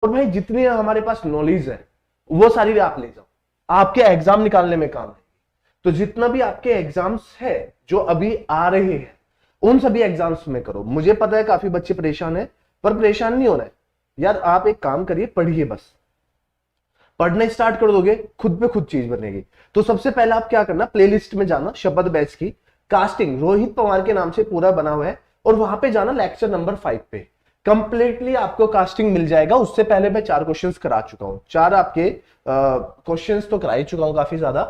और भाई जितनी हमारे पास नॉलेज है वो सारी आप ले जाओ, आपके एग्जाम निकालने में काम है। तो जितना भी आपके एग्जाम्स है जो अभी आ रहे हैं उन सभी एग्जाम्स में करो। मुझे पता है काफी बच्चे परेशान है, पर परेशान नहीं होना है यार, आप एक काम करिए, पढ़िए, बस पढ़ना स्टार्ट कर दोगे खुद पे खुद चीज बनेगी। तो सबसे पहले आप क्या करना, प्लेलिस्ट में जाना, शपथ बैच की कास्टिंग रोहित पवार के नाम से पूरा बना हुआ है, और वहां पे जाना लेक्चर नंबर 5 पे, कंप्लीटली आपको कास्टिंग मिल जाएगा। उससे पहले मैं 4 क्वेश्चंस करा चुका हूं, 4 आपके क्वेश्चंस तो करा ही चुका हूं, काफी ज्यादा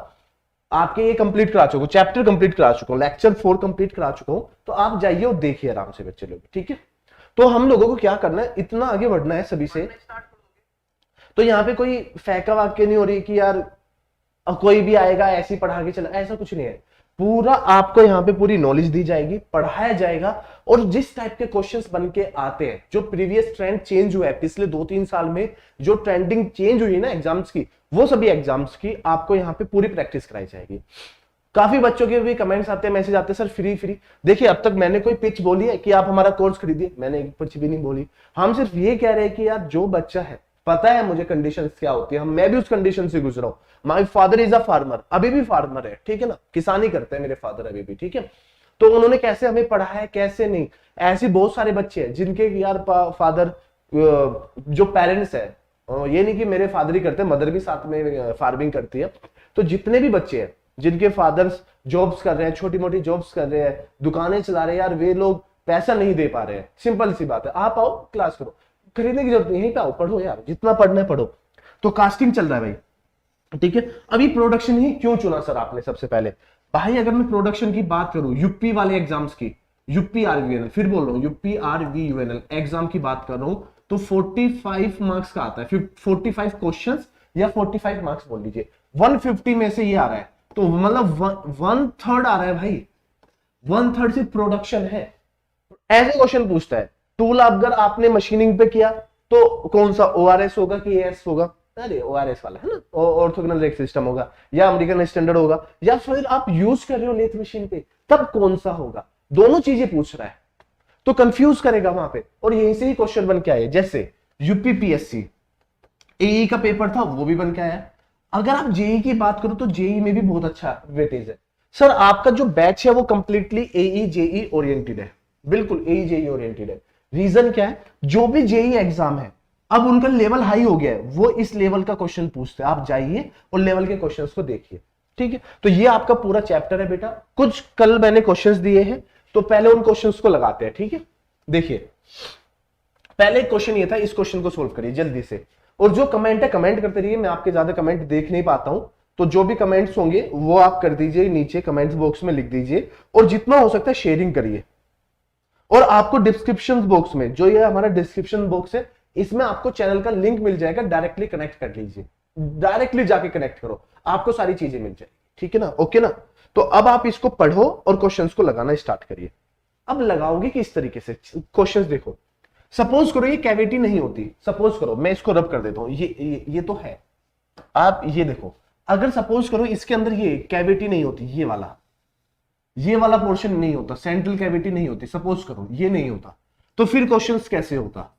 आपके ये कंप्लीट करा चुका हूं, चैप्टर कंप्लीट करा चुका हूं, लेक्चर 4 कंप्लीट करा चुका हूं। तो आप जाइए और देखिए आराम से बच्चे लोग, ठीक है। तो हम लोगों को क्या करना है, इतना आगे बढ़ना है सभी से। तो यहाँ पे कोई फैका वाक्य नहीं हो रही कि यार कोई भी आएगा ऐसे ही पढ़ा के चला, ऐसा कुछ नहीं है। पूरा आपको यहाँ पे पूरी नॉलेज दी जाएगी, पढ़ाया जाएगा, और जिस टाइप के क्वेश्चंस बन के आते हैं, जो प्रीवियस ट्रेंड चेंज हुआ है पिछले 2-3 साल में, जो ट्रेंडिंग चेंज हुई है ना एग्जाम्स की, वो सभी एग्जाम्स की आपको यहाँ पे पूरी प्रैक्टिस कराई जाएगी। काफी बच्चों के भी कमेंट्स आते हैं, मैसेज आते हैं, सर फ्री फ्री। देखिए अब तक मैंने कोई पिच बोली है कि आप हमारा कोर्स खरीदिए, मैंने एक पिच भी नहीं बोली। हम सिर्फ ये कह रहे हैं कि यार जो बच्चा है, पता है मुझे कंडीशंस क्या होती है, मैं भी उस कंडीशन से गुजरा हूं। My father is a farmer, अभी भी फार्मर है, ठीक है ना, किसानी करते हैं मेरे फादर अभी भी, ठीक है। तो उन्होंने कैसे हमें पढ़ाया है, कैसे नहीं, ऐसे बहुत सारे बच्चे हैं जिनके यार फादर जो पेरेंट्स है, ये नहीं कि मेरे फादर ही करते, मदर भी साथ में फार्मिंग करती है। तो जितने भी बच्चे हैं जिनके फादर्स जॉब्स कर रहे हैं, छोटी मोटी जॉब्स कर रहे हैं, दुकानें चला रहे हैं, यार वे लोग पैसा नहीं दे पा रहे हैं, सिंपल सी बात है, आप आओ क्लास करो, खरीदने की जरूरत नहीं, यहीं पे आओ पढ़ो यार, जितना पढ़ना है पढ़ो। तो कास्टिंग चल रहा है भाई, ठीक है। अभी प्रोडक्शन ही क्यों चुना सर आपने, सबसे पहले भाई अगर मैं प्रोडक्शन की बात करूं, यूपी वाले एग्जाम्स की, यूपी आरवीयूएनएल, फिर बोल रहा हूं यूपी आरवीयूएनएल एग्जाम की बात कर रहा हूं, तो 45 मार्क्स का आता है, 45 क्वेश्चंस या 45 मार्क्स बोल लीजिए, 150 में से ये आ रहा है, तो मतलब 1/3 आ रहा है भाई, 1/3 सिर्फ प्रोडक्शन है। ऐसे क्वेश्चन पूछता है, टूल अगर आपने मशीनिंग पे किया तो कौन सा ओआरएस होगा कि एएस होगा, अरे ओआरएस वाला है ना, ऑर्थोगोनल रेट सिस्टम होगा, या अमेरिकन स्टैंडर्ड होगा, या फिर आप यूज कर रहे हो लेथ मशीन पे तब कौन सा होगा, दोनों चीजें पूछ रहा है, तो कंफ्यूज करेगा वहां पे। और यहीं से ही क्वेश्चन बन के आए, जैसे यूपीपीएससी एई का पेपर था वो भी बन के आया। अगर आप जेई की बात करो तो जेई में भी बहुत अच्छा वेटेज है। सर आपका जो बैच है वो कंप्लीटली एई जेई ओरिएंटेड है, बिल्कुल एई जेई ओरिएंटेड है। रीजन क्या है, जो भी जेई एग्जाम है अब उनका लेवल हाई हो गया है, वो इस लेवल का क्वेश्चन पूछते हैं, आप जाइए और लेवल के क्वेश्चंस को देखिए, ठीक है। तो ये आपका पूरा चैप्टर है बेटा, कुछ कल मैंने क्वेश्चंस दिए हैं, तो पहले उन क्वेश्चंस को लगाते हैं, ठीक है। देखिए पहले क्वेश्चन ये था, इस क्वेश्चन को सोल्व करिए जल्दी से, और जो कमेंट है कमेंट करते रहिए, मैं आपके ज्यादा कमेंट देख नहीं पाता हूं, तो जो भी कमेंट्स होंगे वो आप कर दीजिए, नीचे कमेंट्स बॉक्स में लिख दीजिए, और जितना हो सकता है शेयरिंग करिए। और आपको डिस्क्रिप्शन बॉक्स में, जो ये हमारा डिस्क्रिप्शन बॉक्स है, इसमें आपको चैनल का लिंक मिल जाएगा, डायरेक्टली कनेक्ट कर लीजिए, डायरेक्टली जाके कनेक्ट करो, आपको सारी चीजें मिल जाएगी, ठीक है ना, ओके ना। तो अब आप इसको पढ़ो और क्वेश्चंस को लगाना स्टार्ट करिए। अब लगाओगे किस तरीके से, क्वेश्चंस देखो, सपोज करो ये कैविटी नहीं होती, सपोज करो मैं इसको रब कर देता हूं, ये तो है, आप ये देखो, अगर सपोज करो इसके अंदर ये कैविटी नहीं होती, ये वाला पोर्शन नहीं होता, सेंट्रल कैविटी नहीं होती, सपोज करो ये नहीं होता, तो फिर क्वेश्चंस कैसे होता,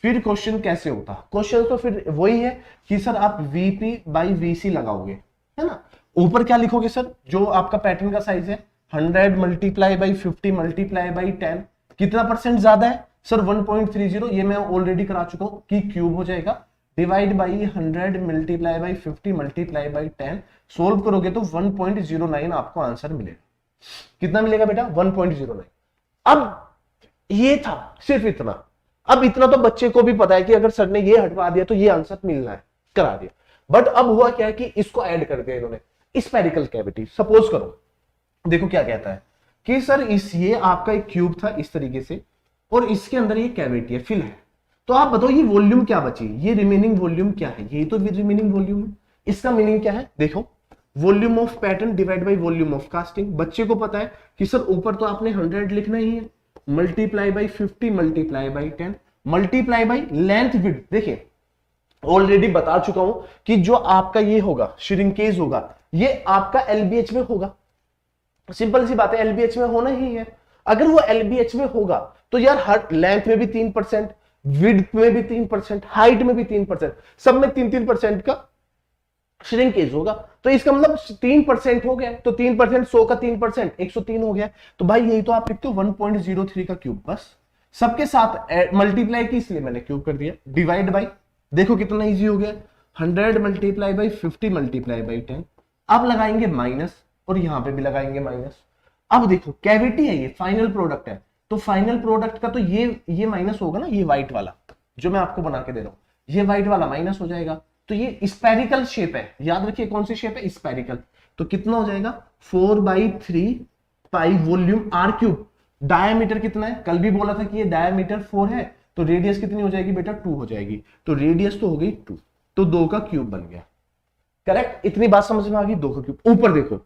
फिर क्वेश्चन कैसे होता, क्वेश्चन तो फिर वही है कि सर आप वीपी बाई वीसी लगाओगे, है ना। ऊपर क्या लिखोगे सर, जो आपका पैटर्न का साइज है 100 मल्टीप्लाई बाई 50 मल्टीप्लाई बाई 10, कितना परसेंट ज्यादा है सर 1.30, ये मैं ऑलरेडी करा चुका हूं कि क्यूब हो जाएगा, divide by 100 multiply by 50 multiply by 10, solve करोगे तो 1.09 आपको आंसर मिलेगा। कितना मिलेगा बेटा, 1.09। अब ये था सिर्फ इतना, अब इतना तो बच्चे को भी पता है कि अगर सर ने ये हटवा दिया तो ये आंसर मिलना है, करा दिया। बट अब हुआ क्या है कि इसको ऐड कर दिया इन्होंने, स्फेरिकल कैविटी। सपोज करो, देखो क्या कहता है कि सर ये आपका एक क्यूब था इस तरीके से, और इसके अंदर ये कैविटी है, फिल है, तो आप बताओ ये वॉल्यूम क्या बची, ये रिमेनिंग वॉल्यूम क्या है, यही तो रिमेनिंग वॉल्यूम है। इसका मीनिंग क्या है, देखो volume of pattern divide by volume of casting. बच्चे को पता है कि सर ऊपर तो आपने 100 लिखना ही है, multiply by 50 multiply by 10 multiply by length width. देखिए ऑलरेडी बता चुका हूं कि जो आपका ये होगा श्रिंकेज होगा, ये आपका एलबीएच में होगा, सिंपल सी बात है, एलबीएच में होना ही है। अगर वो एलबीएच में होगा तो यार हर लेंथ में भी 3%, विड्थ में भी 3%, हाइट में भी 3%, सब में 3-3% का श्रिंकेज होगा। तो इसका मतलब 3% हो गया, तो 3% 100 का 3% 103 हो गया। तो भाई यही तो आप लिखते हो 1.03 का क्यूब, बस सबके साथ मल्टीप्लाई की, इसलिए मैंने क्यूब कर दिया। डिवाइड बाई, देखो कितना इजी हो गया, 100 मल्टीप्लाई बाई 50 मल्टीप्लाई बाई 10। अब लगाएंगे माइनस, और यहां पे भी लगाएंगे माइनस। अब देखो कैविटी है, ये फाइनल प्रोडक्ट है, तो फाइनल प्रोडक्ट का तो ये माइनस होगा ना, ये व्हाइट वाला जो मैं आपको बना के दे रहा हूं, ये व्हाइट वाला माइनस हो जाएगा। तो ये स्पेरिकल शेप है, याद रखिए कौन सी शेप है, स्पेरिकल। तो कितना हो जाएगा 4/3 पाई वॉल्यूम आर क्यूब। डायमीटर कितना है, कल भी बोला था कि ये डायमीटर 4 है, तो रेडियस कितनी हो जाएगी बेटा 2 हो जाएगी। तो रेडियस तो हो गई 2, तो 2 का क्यूब बन गया। करेक्ट, इतनी बात समझ में आ गई। 2 का क्यूब। ऊपर देखो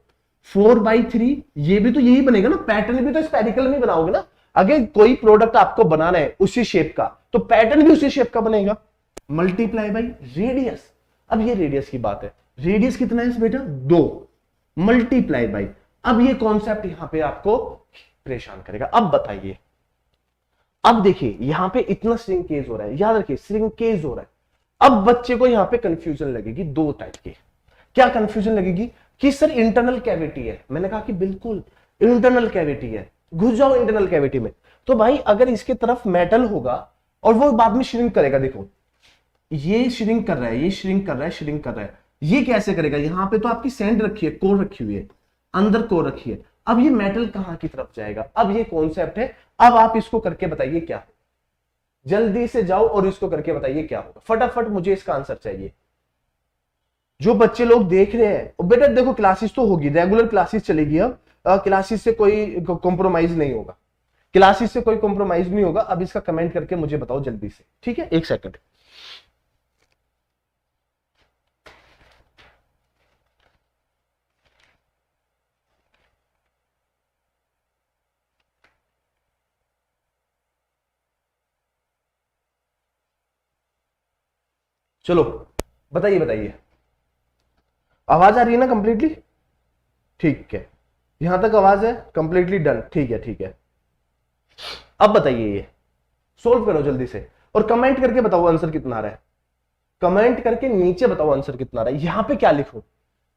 4/3, ये भी तो यही बनेगा ना, पैटर्न भी तो स्पेरिकल में बनाओगे ना। अगर कोई प्रोडक्ट आपको बनाना है उसी शेप का, तो पैटर्न भी उसी शेप का बनेगा। मल्टीप्लाई बाई रेडियस, अब ये रेडियस की बात है, रेडियस कितना है बेटा 2, मल्टीप्लाई बाई। अब ये कॉन्सेप्ट यहां पे आपको परेशान करेगा। अब बताइए, अब देखिए यहां पे इतना श्रिंकेज हो रहा है, याद रखिए श्रिंकेज हो रहा है। अब बच्चे को यहां पे कंफ्यूजन लगेगी दो टाइप की। क्या कंफ्यूजन लगेगी कि सर इंटरनल कैविटी है, मैंने कहा कि बिल्कुल इंटरनल कैविटी है, घुस जाओ इंटरनल कैविटी में। तो भाई अगर इसके तरफ मेटल होगा और वो बाद में श्रिंक करेगा, देखो ये श्रिंक कर रहा है, ये श्रिंक कर रहा है, श्रिंक कर रहा है, ये कैसे करेगा, यहां पे तो आपकी सैंड रखी है, कोर रखी हुई है, अंदर कोर रखी है। अब ये मेटल कहां की तरफ जाएगा, अब ये कॉन्सेप्ट है। अब आप इसको करके बताइए क्या, जल्दी से जाओ और इसको करके बताइए क्या होगा, फटाफट मुझे इसका आंसर चाहिए। जो बच्चे लोग देख रहे हैं, और बेटा देखो क्लासेस तो होगी, रेगुलर क्लासेस चलेगी। अब क्लासेस से कोई कॉम्प्रोमाइज नहीं होगा, क्लासेस से कोई कॉम्प्रोमाइज नहीं होगा। अब इसका कमेंट करके मुझे बताओ जल्दी से, ठीक है, 1 सेकंड। चलो बताइए बताइए, आवाज आ रही है ना कंप्लीटली, ठीक है, यहां तक आवाज है कंप्लीटली डन, ठीक है ठीक है। अब बताइए, ये सोल्व करो जल्दी से और कमेंट करके बताओ आंसर कितना आ रहा है, कमेंट करके नीचे बताओ आंसर कितना आ रहा है। यहां पे क्या लिखूं,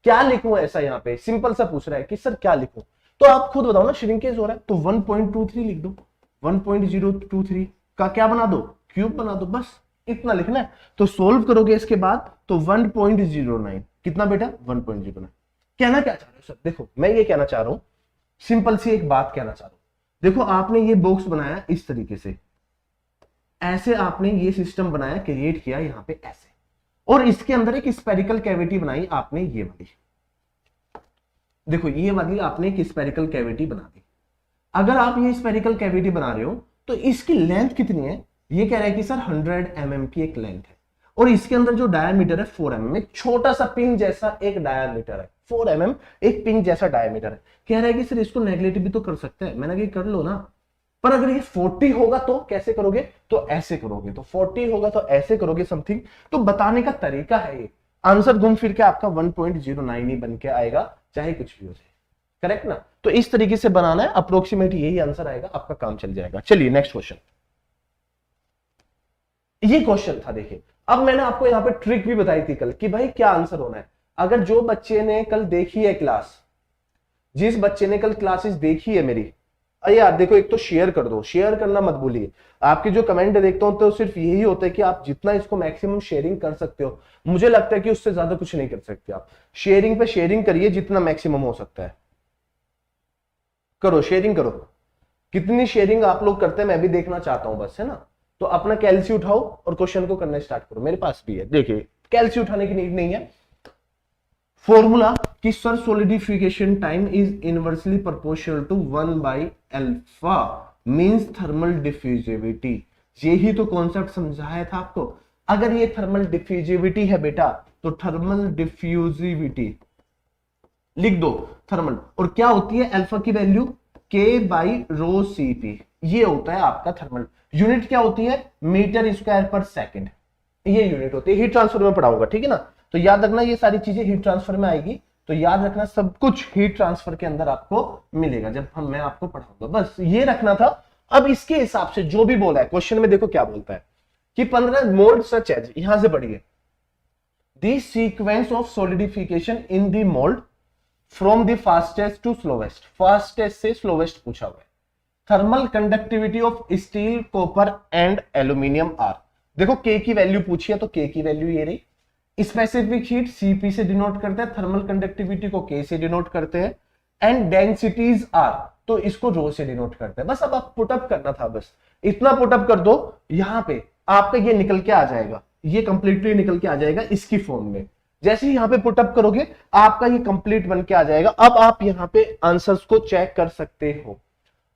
क्या लिखूं, ऐसा यहां पे सिंपल सा पूछ रहा है कि सर क्या लिखूं, तो आप खुद बताओ ना, श्रिंकेज हो रहा है तो 1.23 लिख दो, 1.023 का क्या बना दो, क्यूब बना दो, बस इतना लिखना है। तो सोल्व करोगे इसके बाद तो 1.09, कितना बेटा 1.09। कहना क्या चाह रहे हो सर, देखो मैं ये कहना चाह रहा हूं, सिंपल सी एक बात कहना चाह रहा हूं। देखो आपने ये बॉक्स बनाया इस तरीके से, ऐसे आपने ये सिस्टम बनाया, क्रिएट किया यहां पे ऐसे, और इसके अंदर एक स्पेरिकल कैविटी बनाई आपने, ये वाली, देखो ये वाली आपने एक स्पेरिकल कैविटी बना दी। अगर आप ये स्पेरिकल कैविटी बना रहे हो तो इसकी लेंथ कितनी है, ये कह रहा है कि सर 100 mm की एक लेंथ है, और इसके अंदर जो डायमीटर है 4 mm, एक छोटा सा पिन जैसा एक डायमीटर है, 4 mm एक पिन जैसा डायमीटर है। कह रहा है कि सर इसको नेगलेक्ट भी तो कर सकते हैं, मैंने कहा कर लो ना, पर अगर ये 40 होगा तो कैसे करोगे, तो ऐसे करोगे, तो 40 होगा तो ऐसे करोगे समथिंग। तो बताने का तरीका है ये, आंसर घूम फिर के आपका 1.09 ही बन के आएगा, चाहे कुछ भी हो जाए, करेक्ट ना। तो इस तरीके से बनाना है, अप्रोक्सीमेट यही आंसर आएगा, आपका काम चल जाएगा। चलिए नेक्स्ट क्वेश्चन, ये क्वेश्चन था देखिए। अब मैंने आपको यहां पे ट्रिक भी बताई थी कल कि भाई क्या आंसर होना है। अगर जो बच्चे ने कल देखी है क्लास, जिस बच्चे ने कल क्लासेस देखी है मेरी, अरे यार देखो एक तो शेयर कर दो, शेयर करना मत भूलिए। आपके जो कमेंट देखता हूं तो सिर्फ यही होता है कि आप जितना इसको मैक्सिमम शेयरिंग कर सकते हो, मुझे लगता है कि उससे ज्यादा कुछ नहीं कर सकते आप। शेयरिंग पे शेयरिंग करिए जितना मैक्सिमम हो सकता है, करो शेयरिंग करो। कितनी शेयरिंग आप लोग करते हैं मैं भी देखना चाहता हूं बस, है ना। तो अपना कैल्सी उठाओ और क्वेश्चन को करना स्टार्ट करो, मेरे पास भी है, देखिए कैल्सी उठाने की नीड नहीं है। फॉर्मूला कि sir solidification time is inversely proportional to 1/अल्फा मींस थर्मल डिफ्यूजिविटी। यही तो कॉन्सेप्ट समझाया था आपको। अगर ये थर्मल डिफ्यूजिविटी है बेटा तो थर्मल डिफ्यूजिविटी लिख दो, थर्मल, और क्या होती है अल्फा की वैल्यू K/ρCp, ये होता है आपका थर्मल। यूनिट क्या होती है, मीटर स्क्वायर पर सेकंड, ये यूनिट होती है। हीट ट्रांसफर में पढ़ाऊंगा, ठीक है ना। तो याद रखना ये सारी चीजें हीट ट्रांसफर में आएगी, तो याद रखना सब कुछ हीट ट्रांसफर के अंदर आपको मिलेगा जब मैं आपको पढ़ाऊंगा, बस ये रखना था। अब इसके हिसाब से जो भी बोला है क्वेश्चन में, देखो क्या बोलता है, कि 15 मोल्ड सच एज, यहां से पढ़िए, the sequence of solidification in the mould from the fastest to slowest, fastest से स्लोवेस्ट पूछा हुआ है। Thermal conductivity of steel, copper and aluminium are, देखो के की वैल्यू पूछी है तो के की वैल्यू ये रही। स्पेसिफिक हीट सीपी से डिनोट करते हैं, थर्मल कंडक्टिविटी को के से डिनोट करते हैं, एंड डेंसिटीज आर तो इसको रो से डिनोट करते हैं। बस अब आप पुटअप करना था, बस इतना पुटअप कर दो, यहां पे आपका ये निकल के आ जाएगा, ये कंप्लीटली निकल के आ जाएगा इसकी फॉर्म में। जैसे ही यहां पे पुटअप करोगे आपका ये कंप्लीट बन के आ जाएगा। अब आप यहां पे आंसर्स को चेक कर सकते हो।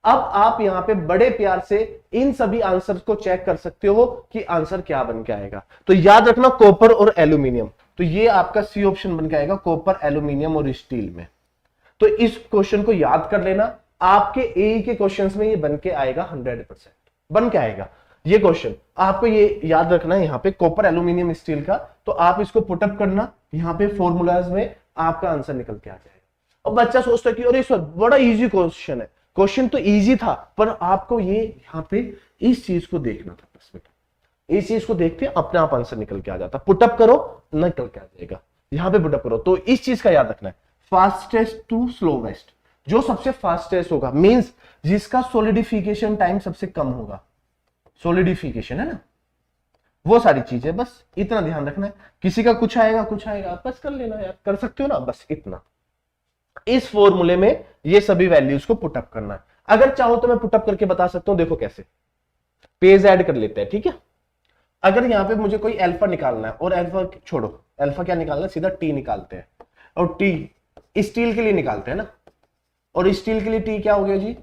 अब आप यहां पे बड़े प्यार से इन सभी आंसर्स को चेक कर सकते हो कि आंसर क्या बन के आएगा। तो याद रखना कॉपर और एल्यूमिनियम, तो ये आपका सी ऑप्शन बन के आएगा, कॉपर, एल्यूमिनियम और स्टील में। तो इस क्वेश्चन को याद कर लेना, आपके ए के क्वेश्चंस में ये बन के आएगा, 100% बन के आएगा ये क्वेश्चन। आपको ये याद रखना है यहाँ पे कॉपर, एल्यूमिनियम, स्टील का, तो आप इसको पुटअप करना यहाँ पे फॉर्मूलाज में, आपका आंसर निकल के आ जाएगा। अब बच्चा सोचता है कि अरे सर बड़ा इजी क्वेश्चन है, क्वेश्चन तो इजी था पर आपको ये यहाँ पे इस चीज को देखना था, बस बेटा इस चीज को देखते अपने आप आंसर निकल के आ जाता। पुटअप करो निकल के आ जाएगा, यहाँ पे पुटअप करो। तो इस चीज का याद रखना है, फास्टेस्ट टू स्लोवेस्ट, जो सबसे फास्टेस्ट होगा मींस जिसका सॉलिडिफिकेशन टाइम सबसे कम होगा, सॉलिडिफिकेशन है ना, वो सारी चीजें, बस इतना ध्यान रखना है। किसी का कुछ आएगा बस कर लेना यार, कर सकते हो ना, बस इतना। इस फॉर्मूले में ये सभी वैल्यूज को पुटअप करना है। अगर चाहो तो मैं पुटअप करके बता सकता हूं, देखो कैसे, पेज ऐड कर लेते हैं, ठीक है। अगर यहां पे मुझे कोई अल्फा निकालना है, और अल्फा छोड़ो, अल्फा क्या निकालना है, सीधा टी निकालते हैं, और टी स्टील के लिए निकालते हैं ना, और स्टील के लिए टी क्या हो गया जी,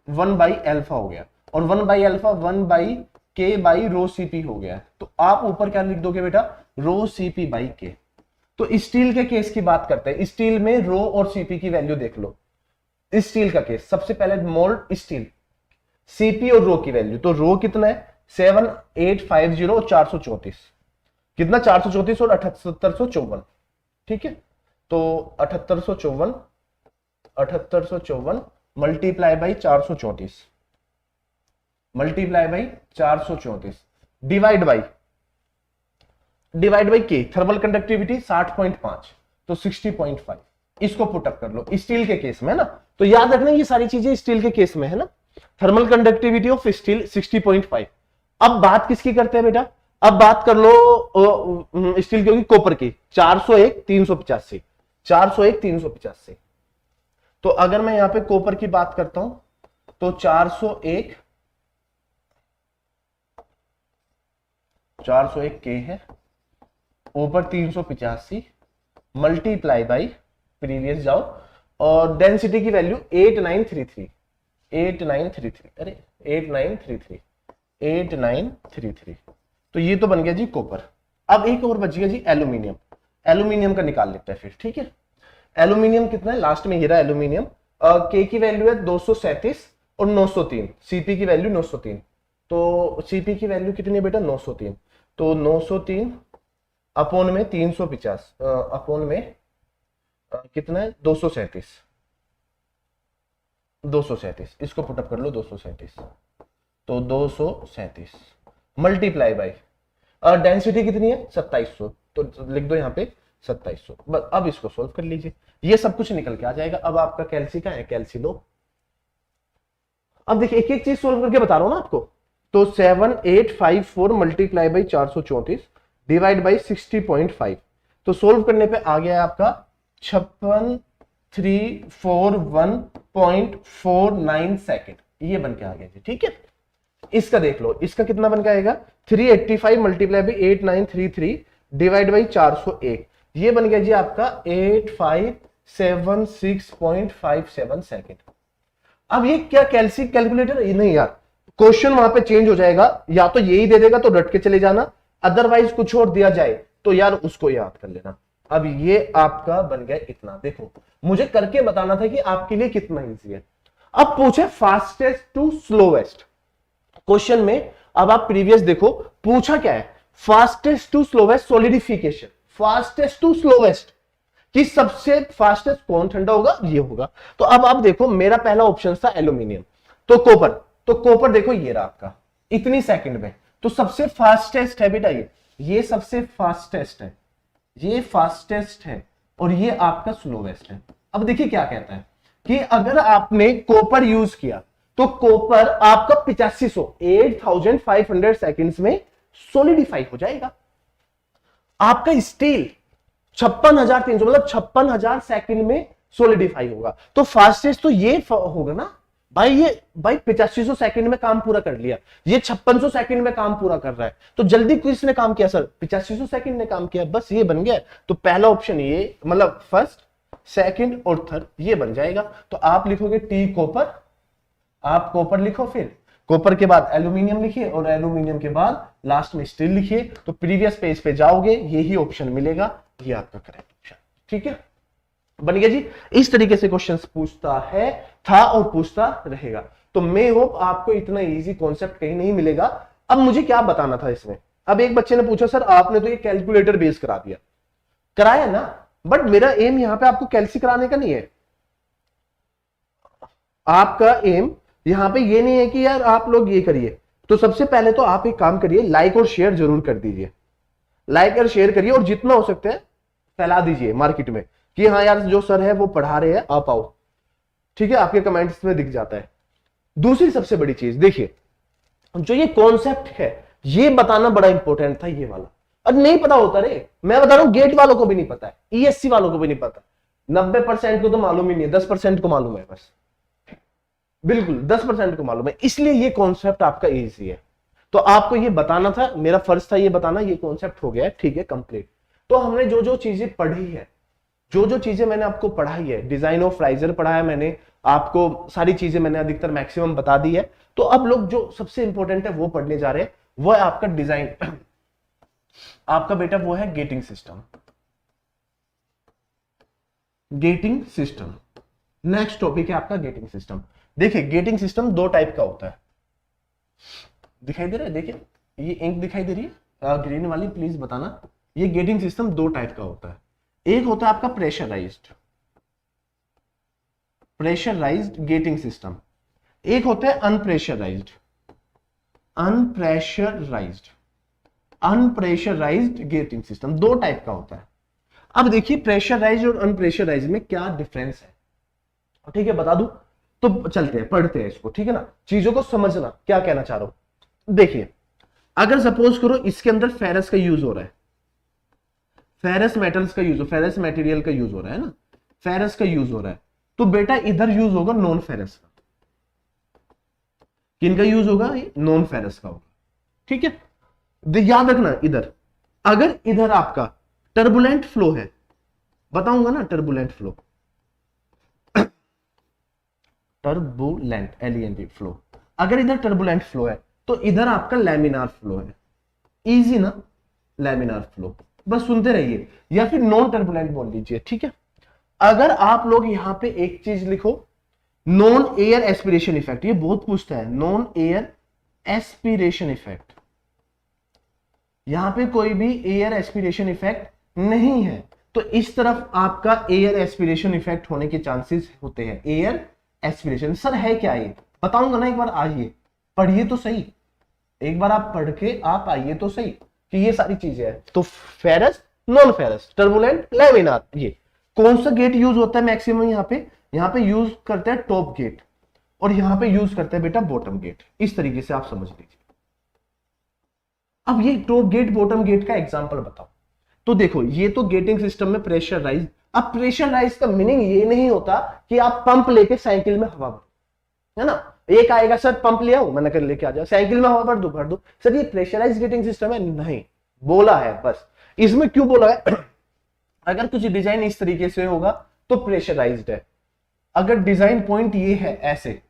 1/अल्फा हो गया, और 1/अल्फा 1/k/ρCp हो गया। तो आप ऊपर क्या लिख दोगे बेटा, ρCp/k। तो स्टील के केस की बात करते हैं, स्टील में रो और सीपी की वैल्यू देख लो। स्टील का केस सबसे पहले मोल्ड स्टील, सीपी और रो की वैल्यू, तो रो कितना है 7850 और 434, कितना 434 और 7854, ठीक है। तो 7854 मल्टीप्लाई बाई 434 डिवाइड बाई के, थर्मल कंडक्टिविटी 60.5 तो 60.5, इसको पुटअप कर लो स्टील के केस में, है ना। तो याद रखना ये सारी चीजें स्टील के केस में है ना, थर्मल कंडक्टिविटी ऑफ स्टील 60.5। अब बात किसकी करते हैं बेटा, अब बात कर लो स्टील की होगी, कॉपर की 401 385। तो अगर मैं यहां पे कॉपर की बात करता हूं तो 401 के है, ऊपर 385 मल्टीप्लाई बाई प्रीवियस जाओ, और डेंसिटी की वैल्यू 8933, तो ये तो बन गया जी कॉपर। अब एक और बच गया जी एल्यूमिनियम, एल्यूमिनियम का निकाल लेते हैं फिर, ठीक है। एल्यूमिनियम कितना है, लास्ट में हीरा एल्यूमिनियम, के की वैल्यू है 237 और 903, सीपी की वैल्यू 903, तो सीपी की वैल्यू कितनी है बेटा 903, तो 903 अपॉन में 350 अपॉन में कितना है 237, इसको पुटअप कर लो 237, तो 237 मल्टीप्लाई बाई डेंसिटी कितनी है 2700, तो लिख दो यहाँ पे 2700। बस अब इसको सोल्व कर लीजिए, ये सब कुछ निकल के आ जाएगा। अब आपका कैल्सी का है, कैल्सी लो। अब देखिए एक एक चीज सोल्व करके बता रहा हूं ना आपको, तो 7854 मल्टीप्लाई बाई 434 डिवाइड बाई 60.5, तो सोल्व करने पे आ गया आपका 56341.49 सेकेंड, ये बन के आ गया जी, ठीक है। इसका देख लो, इसका कितना बन के आएगा 385 मल्टीप्लाई बाई 8933 डिवाइड बाई 401, ये बन गया जी आपका 8576.57 सेकेंड। अब ये क्या कैल्सी कैलकुलेटर, नहीं यार, क्वेश्चन वहां पे चेंज हो जाएगा, या तो यही दे देगा तो रट के चले जाना, अदरवाइज कुछ और दिया जाए तो यार उसको याद कर लेना। अब ये आपका बन गया इतना, देखो मुझे करके बताना था कि आपके लिए कितना इजी है। अब पूछे फास्टेस्ट टू स्लोवेस्ट क्वेश्चन में, अब आप प्रीवियस देखो पूछा क्या है, fastest to slowest solidification, fastest to slowest कि सबसे फास्टेस्ट कौन ठंडा होगा, ये होगा। तो अब आप देखो मेरा पहला ऑप्शन था एल्यूमिनियम, तो कॉपर देखो ये रहा आपका इतनी सेकंड में, तो सबसे फास्टेस्ट है बेटा ये सबसे फास्टेस्ट है, ये फास्टेस्ट है और ये आपका स्लोवेस्ट है। अब देखिए क्या कहता है कि अगर आपने कॉपर यूज किया तो कॉपर आपका 8500 सेकेंड्स में सोलिडिफाई हो जाएगा। आपका स्टील 56,300 मतलब 56,000 सेकंड में सोलिडिफाई होगा। तो फास्टेस्ट तो ये होगा ना भाई, ये भाई 8500 सेकंड में काम पूरा कर लिया, ये 5600 सेकंड में काम पूरा कर रहा है। तो जल्दी किसने काम किया सर? 8500 सेकंड ने काम किया, बस ये बन गया। तो पहला ऑप्शन ये मतलब फर्स्ट, सेकंड और थर्ड ये बन जाएगा। तो आप लिखोगे टी कॉपर, आप कॉपर लिखो, फिर कॉपर के बाद एल्यूमिनियम लिखिए और एल्यूमिनियम के बाद लास्ट में स्टील लिखिए। तो प्रीवियस पेज पे जाओगे यही ऑप्शन मिलेगा, ये आपका करेक्ट ऑप्शन। ठीक है, बन गया जी। इस तरीके से क्वेश्चंस पूछता है, था और पूछता रहेगा। तो मैं होप आपको इतना इजी कॉन्सेप्ट कहीं नहीं मिलेगा। अब मुझे क्या बताना था इसमें, अब एक बच्चे ने पूछा सर आपने तो ये कैलकुलेटर बेस करा दिया, कराया ना, बट मेरा एम यहां पे आपको कैलसी कराने का नहीं है। आपका एम यहां पे ये नहीं है कि यार आप लोग ये करिए। तो सबसे पहले तो आप एक काम करिए, लाइक और शेयर जरूर कर दीजिए, लाइक और शेयर करिए और जितना हो सकता है फैला दीजिए मार्केट में कि हाँ यार जो सर है वो पढ़ा रहे हैं, आप आओ। ठीक है, आपके कमेंट्स में दिख जाता है। दूसरी सबसे बड़ी चीज देखिए, जो ये कॉन्सेप्ट है ये बताना बड़ा इंपॉर्टेंट था, ये वाला। और नहीं पता होता रे, मैं बता रहा हूं गेट वालों को भी नहीं पता है, ईएससी वालों को भी नहीं पता, 90% को तो मालूम ही नहीं है, 10% को मालूम है बस, बिल्कुल 10% को मालूम है। इसलिए ये कॉन्सेप्ट आपका इजी है। तो आपको ये बताना था, मेरा फर्ज था ये बताना, ये कॉन्सेप्ट हो गया है, ठीक है, कंप्लीट। तो हमने जो जो चीजें पढ़ी है, जो जो चीजें मैंने आपको पढ़ाई है, डिजाइन ऑफ राइजर पढ़ाया मैंने आपको, सारी चीजें मैंने अधिकतर मैक्सिमम बता दी है। तो अब लोग जो सबसे इंपॉर्टेंट है वो पढ़ने जा रहे हैं, वो है आपका डिजाइन, आपका बेटा वो है getting system, getting system. Next topic है आपका गेटिंग सिस्टम। देखिए गेटिंग सिस्टम दो टाइप का होता है, दिखाई दे रहा है, देखिए ये इंक दिखाई दे रही है ग्रीन वाली, प्लीज बताना। ये गेटिंग सिस्टम दो टाइप का होता है, एक होता है आपका प्रेशराइज्ड, प्रेशराइज्ड गेटिंग सिस्टम, एक होता है अनप्रेशराइज्ड, अनप्रेशराइज्ड, अनप्रेशराइज्ड गेटिंग सिस्टम। दो टाइप का होता है। अब देखिए प्रेशराइज्ड और अनप्रेशराइज्ड में क्या डिफरेंस है, ठीक है, बता दूं तो चलते हैं पढ़ते हैं इसको, ठीक है ना, चीजों को समझना क्या कहना चाह रहा हूं। देखिए अगर सपोज करो इसके अंदर फेरस का यूज हो रहा है, फेरस मेटल्स का यूज, फेरस मटेरियल का यूज हो रहा है ना, फेरस का यूज हो रहा है, तो बेटा इधर यूज होगा नॉन फेरस का। किनका यूज होगा? नॉन फेरस का होगा, ठीक है। याद रखना इधर, अगर इधर आपका टर्बुलेंट फ्लो है, बताऊंगा ना turbulent flow, turbulent LENT flow, अगर इधर टर्बुलेंट फ्लो है तो इधर आपका लैमिनार फ्लो है। इजी ना, लैमिनार फ्लो, बस सुनते रहिए, या फिर नॉन टर्बुलेंट बोल लीजिए, ठीक है। अगर आप लोग यहां पे एक चीज लिखो, नॉन एयर एस्पिरेशन इफेक्ट, ये बहुत पूछता है, नॉन एयर एस्पिरेशन इफेक्ट, यहां पे कोई भी एयर एस्पिरेशन इफेक्ट नहीं है, तो इस तरफ आपका एयर एस्पिरेशन इफेक्ट होने के चांसेस होते हैं। एयर एस्पिरेशन सर है क्या ये, बताऊंगा ना, एक बार आइए पढ़िए तो सही, एक बार आप पढ़ के आप आइए तो सही कि ये सारी चीजें हैं। तो ferrous, non ferrous, turbulent, laminar, ये कौन सा गेट यूज होता है मैक्सिमम? यहाँ पे यूज करते हैं टॉप गेट और यहाँ पे यूज करते हैं बेटा बॉटम गेट। इस तरीके से आप समझ लीजिए। अब ये टॉप गेट बॉटम गेट का एग्जांपल बताओ। तो देखो ये तो गेटिंग सिस्टम में प्रेशर राइज। अब प्रेशर राइज का मीनिंग ये नहीं होता कि आप पंप लेके साइकिल में हवा भरो, है ना। एक आएगा सर पंप ले आओ, मैंने कर लेके आ जाओ, साइकिल में हवा भर दो सर, ये प्रेशराइज गेटिंग सिस्टम है? नहीं, बोला है बस। इसमें क्यों बोला है? अगर कुछ डिजाइन इस तरीके से होगा तो प्रेशराइज्ड है, अगर डिजाइन पॉइंट ये है ऐसे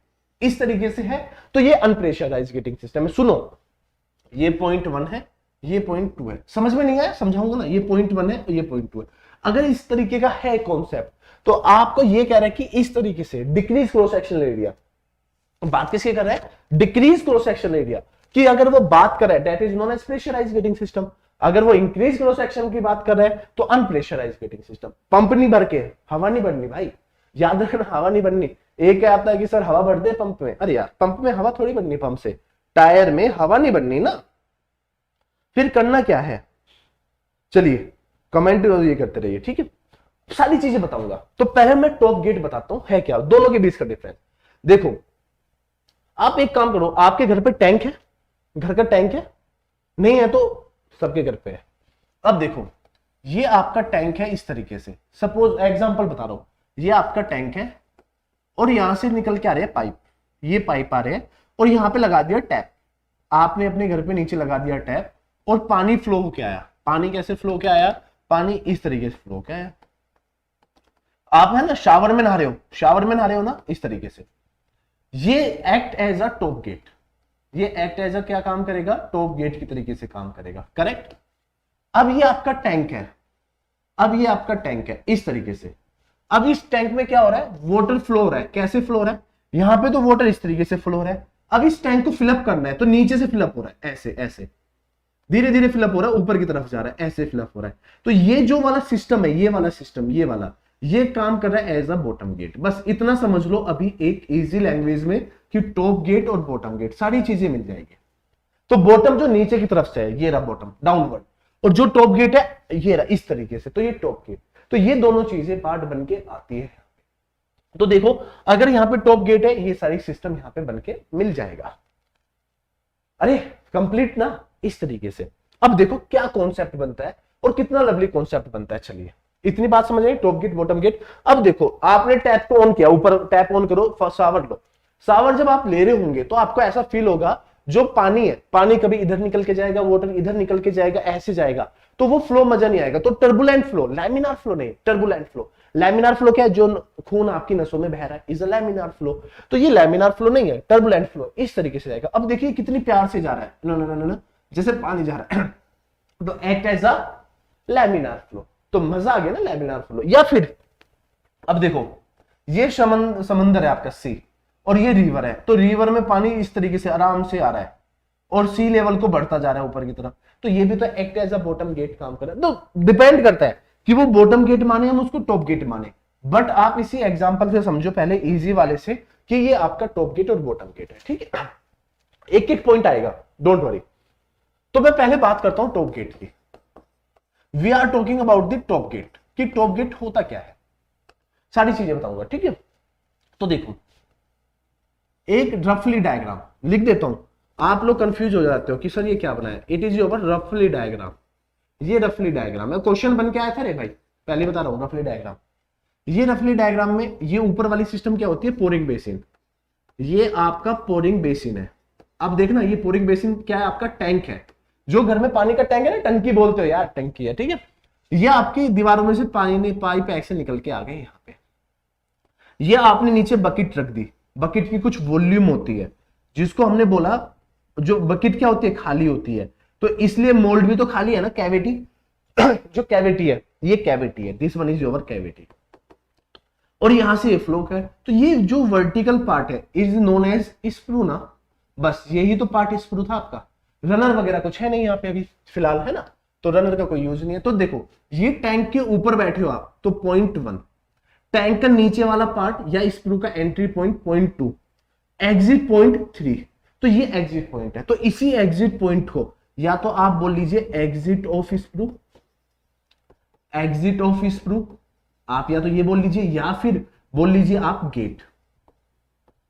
इस तरीके से है तो ये अनप्रेशराइज गेटिंग सिस्टम है। सुनो, ये पॉइंट 1 है, ये पॉइंट 2 है, समझ में नहीं आया? समझाऊंगा ना, ये पॉइंट 1 है, ये पॉइंट 2 है। अगर इस तरीके का है कॉन्सेप्ट तो आपको ये कह रहा है कि इस तरीके से डिक्रीज क्रॉस सेक्शनल एरिया, बात किसकी कर रहा है? डिक्रीज क्रॉस सेक्शनल एरिया की अगर वो बात कर रहा है that is non as pressurise gating system. अगर वो इंक्रीज क्रॉस सेक्शन की बात कर रहा है तो अनप्रेशराइज गेटिंग सिस्टम। पंप नहीं भर के हवा नहीं बढ़नी भाई, याद रखना, हवा नहीं बढ़नी। एक क्या आता है कि सर हवा बढ़ दे पंप में, अरे यार पंप में हवा थोड़ी बढ़नी, पंप से टायर में हवा नहीं बढ़नी ना, फिर करना क्या है, चलिए कमेंट ये करते रहिए, ठीक है, सारी चीजें बताऊंगा। तो पहले मैं टॉप गेट बताता हूं है क्या, दोनों के बीच का डिफरेंस। देखो आप एक काम करो, आपके घर पे टैंक है, घर का टैंक है, नहीं है तो सबके घर पे है। अब देखो ये आपका टैंक है इस तरीके से, सपोज एग्जांपल बता रहा हूं, ये आपका टैंक है और यहां से निकल के आ रहे हैं पाइप, ये पाइप आ रहे हैं और यहां पे लगा दिया टैप, आपने अपने घर पे नीचे लगा दिया टैप और पानी फ्लो होके आया। पानी कैसे फ्लो के आया, पानी इस तरीके से फ्लो के आया। आप है ना शावर में नहा रहे हो, शावर में नहा रहे हो ना, इस तरीके से ये act as a top gate, ये एक्ट एज अ क्या काम करेगा, टॉप गेट की तरीके से काम करेगा, करेक्ट। अब ये आपका टैंक है, अब ये आपका टैंक है इस तरीके से। अब इस टैंक में क्या हो रहा है, वाटर फ्लो हो रहा है, कैसे फ्लो हो रहा है, यहां पे तो वाटर इस तरीके से फ्लो हो रहा है। अब इस टैंक को फिलअप करना है तो नीचे से फिलअप हो रहा है, ऐसे ऐसे धीरे धीरे फिलअप हो रहा है, ऊपर की तरफ जा रहा है, ऐसे फिलअप हो रहा है। तो ये जो वाला सिस्टम है, ये वाला सिस्टम, ये वाला, ये काम कर रहा है एज अ बॉटम गेट। बस इतना समझ लो अभी एक इजी लैंग्वेज में कि टॉप गेट और बॉटम गेट सारी चीजें मिल जाएगी। तो बॉटम जो नीचे की तरफ से है ये रहा बॉटम डाउनवर्ड, और जो टॉप गेट है ये रहा इस तरीके से, तो ये टॉप गेट। तो ये दोनों चीजें पार्ट बन के आती है। तो देखो अगर यहां पे टॉप गेट है, ये सारी सिस्टम यहां पे बन के मिल जाएगा। अरे कंप्लीट ना, इस तरीके से। अब देखो क्या कॉन्सेप्ट बनता है और कितना लवली कॉन्सेप्ट बनता है। चलिए इतनी बात समझ आई, टॉप गेट बॉटम गेट। अब देखो आपने टैप को ऑन किया, ऊपर टैप ऑन करो, शावर लो। शावर जब आप ले रहे होंगे तो आपको ऐसा फील होगा जो पानी है, पानी कभी इधर निकल के जाएगा, वाटर इधर निकल के जाएगा, ऐसे जाएगा, तो वो फ्लो मजा नहीं आएगा। तो टर्बुलेंट फ्लो, लैमिनार फ्लो नहीं, टर्बुलेंट फ्लो। लैमिनार फ्लो क्या है, जो खून आपकी नसों में बह रहा है, इज अ लैमिनार फ्लो। तो ये लैमिनार फ्लो नहीं है, टर्बुलेंट फ्लो, इस तरीके से जाएगा। अब देखिए कितनी प्यार से जा रहा है, नो नो नो नो, जैसे पानी जा रहा है तो act as a laminar flow. तो मजा आ गया ना लैमिनार फ्लो। या फिर अब देखो ये समंदर है आपका सी, और ये रिवर है, तो रिवर में पानी इस तरीके से आराम से आ रहा है और सी लेवल को बढ़ता जा रहा है ऊपर की तरफ, तो ये भी तो act as a bottom gate काम कर रहा है। तो डिपेंड करता है कि वो बॉटम गेट माने हम उसको टॉप गेट माने, बट आप इसी एग्जांपल से समझो पहले इजी वाले से कि ये आपका टॉप गेट और बॉटम गेट है, ठीक है। एक एक पॉइंट आएगा, डोंट वरी। तो मैं पहले बात करता हूं टॉप गेट की। We are talking about the top gate, कि टॉप गेट होता क्या है, सारी चीजें बताऊंगा, ठीक है। तो देखो एक रफली डायग्राम लिख देता हूं, आप लोग कंफ्यूज हो जाते हो कि सर ये क्या बनाया। इट इज योर रफली डायग्राम, ये रफली डायग्राम है, क्वेश्चन बन के आया था रे भाई, पहले बता रहा हूं रफली डायग्राम। ये रफली डायग्राम में ये ऊपर वाली सिस्टम क्या होती है, पोरिंग बेसिन, ये आपका पोरिंग बेसिन है। अब देखना ये पोरिंग बेसिन क्या है, आपका टैंक है, जो घर में पानी का टैंक है ना, टंकी बोलते हो यार, टंकी है, ठीक है। ये आपकी दीवारों में से पानी ने पाइप ऐसे निकल के आ गए यहाँ पे। ये आपने नीचे बकेट रख दी, बकेट की कुछ वॉल्यूम होती है जिसको हमने बोला, जो बकेट क्या होती है, खाली होती है, तो इसलिए मोल्ड भी तो खाली है ना, कैविटी जो कैविटी है, ये कैविटी है, this one is your cavity, और यहां से ये फ्लो है। तो ये जो वर्टिकल पार्ट है इज नोन एज स्प्रू ना, बस यही तो पार्ट स्प्रू था आपका। रनर वगैरह कुछ है नहीं यहाँ पे अभी फिलहाल, है ना, तो रनर का कोई यूज नहीं है। तो देखो ये टैंक के ऊपर बैठे हो आप, तो पॉइंट 1 टैंक का नीचे वाला पार्ट या स्क्रू का entry point, point 2 exit point 3, तो ये एग्जिट पॉइंट है। तो इसी एग्जिट पॉइंट को या तो आप बोल लीजिए exit of screw, exit of screw आप या तो ये बोल लीजिए, या फिर बोल लीजिए आप गेट,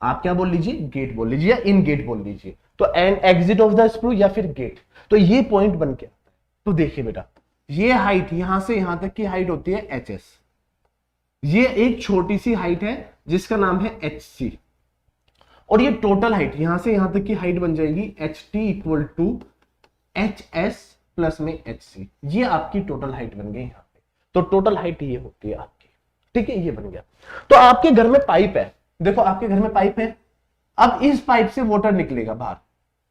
आप क्या बोल लीजिए, गेट बोल लीजिए, या इन गेट बोल लीजिए। तो and exit of the screw या फिर गेट, तो ये पॉइंट बन के आता है। तो देखिए बेटा ये हाइट यहां से यहां तक की हाइट होती है HS, ये एक छोटी सी हाइट है जिसका नाम है HC, और ये टोटल हाइट यहां से यहां तक की हाइट बन जाएगी HT equal to HS plus में HC, ये आपकी टोटल हाइट बन गई यहां पे। तो टोटल हाइट ये होती है आपकी, ठीक है, ये बन गया। तो आपके घर में पाइप है, देखो आपके घर में पाइप है, अब इस पाइप से वाटर निकलेगा बाहर,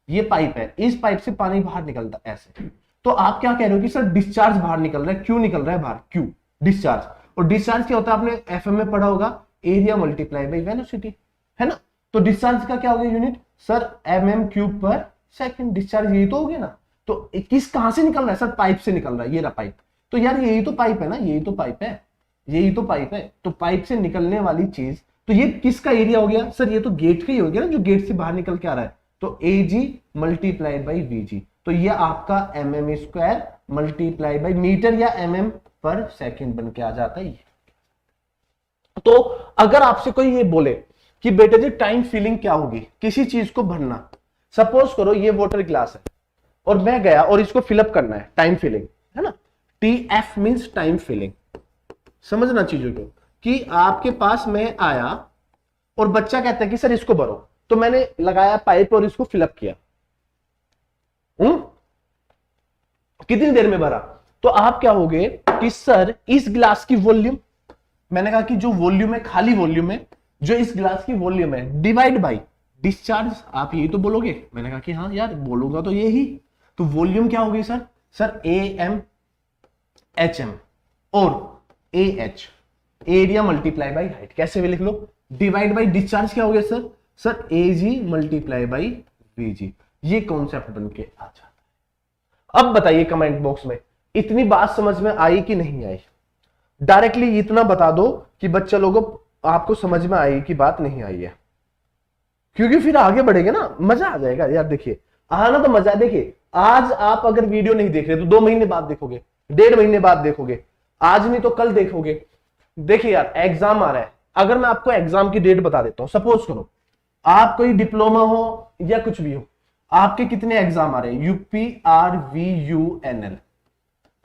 ये पाइप है, इस पाइप से पानी बाहर निकलता है ऐसे। तो आप क्या कह रहे हो कि सर डिस्चार्ज बाहर निकल रहा है, क्यों निकल रहा है बाहर, क्यों डिस्चार्ज। और डिस्चार्ज क्या होता है, आपने FM में पढ़ा होगा, एरिया मल्टीप्लाई बाई वेलोसिटी, है ना। तो डिस्चार्ज का क्या हो गया यूनिट, सर mm³ पर सेकंड, डिस्चार्ज यही तो हो गया ना। तो किस कहां से निकल रहा है, सर पाइप से निकल रहा है, ये रहा पाइप। तो यार यही तो पाइप है ना, यही तो पाइप है, यही तो पाइप है। तो पाइप से निकलने वाली चीज, तो ये किसका एरिया हो गया, सर ये तो गेट का ही हो गया ना, जो गेट से बाहर निकल के आ रहा है। तो AG मल्टीप्लाइड बाई VG, तो ये आपका mm² मल्टीप्लाई बाई मीटर या mm/सेकेंड बन के आ जाता है ये। तो अगर आपसे कोई ये बोले कि बेटे जी टाइम फिलिंग क्या होगी, किसी चीज को भरना, सपोज करो ये वाटर ग्लास है और मैं गया और इसको फिलअप करना है, टाइम फिलिंग है ना, TF मींस टाइम फिलिंग। समझना चीजों को कि आपके पास मैं आया और बच्चा कहता है कि सर इसको भरो, तो मैंने लगाया पाइप और इसको फिलअप किया, कितनी देर में भरा, तो आप क्या होगे कि सर इस ग्लास की वॉल्यूम, मैंने कहा कि जो वॉल्यूम है, खाली वॉल्यूम है, जो इस ग्लास की वॉल्यूम है डिवाइड बाय डिस्चार्ज, आप यही तो बोलोगे। मैंने कहा कि हाँ यार बोलूंगा तो यही, तो वॉल्यूम क्या होगी सर, सर AM/HM और AH area multiply by height, कैसे भी लिख लो, डिवाइड बाई डिस्चार्ज क्या हो गया sir, sir AG multiply by VG। ये कॉन्सेप्ट बन के आ जाता है। अब बताइए कमेंट बॉक्स में इतनी बात समझ में आई कि नहीं आई। डायरेक्टली इतना बता दो कि बच्चे लोगों आपको समझ में आई कि बात नहीं आई है, क्योंकि फिर आगे बढ़ेगा ना, मजा आ जाएगा यार। देखिए आना तो मजा, देखिए आज आप अगर वीडियो नहीं देख रहे तो 2 महीने बाद देखोगे, 1.5 महीने बाद देखोगे, आज नहीं तो कल देखोगे। देखिए यार एग्जाम आ रहा है, अगर मैं आपको एग्जाम की डेट बता देता हूं, सपोज करो आप कोई डिप्लोमा हो या कुछ भी हो, आपके कितने एग्जाम आ रहे हैं, UPRVUNL,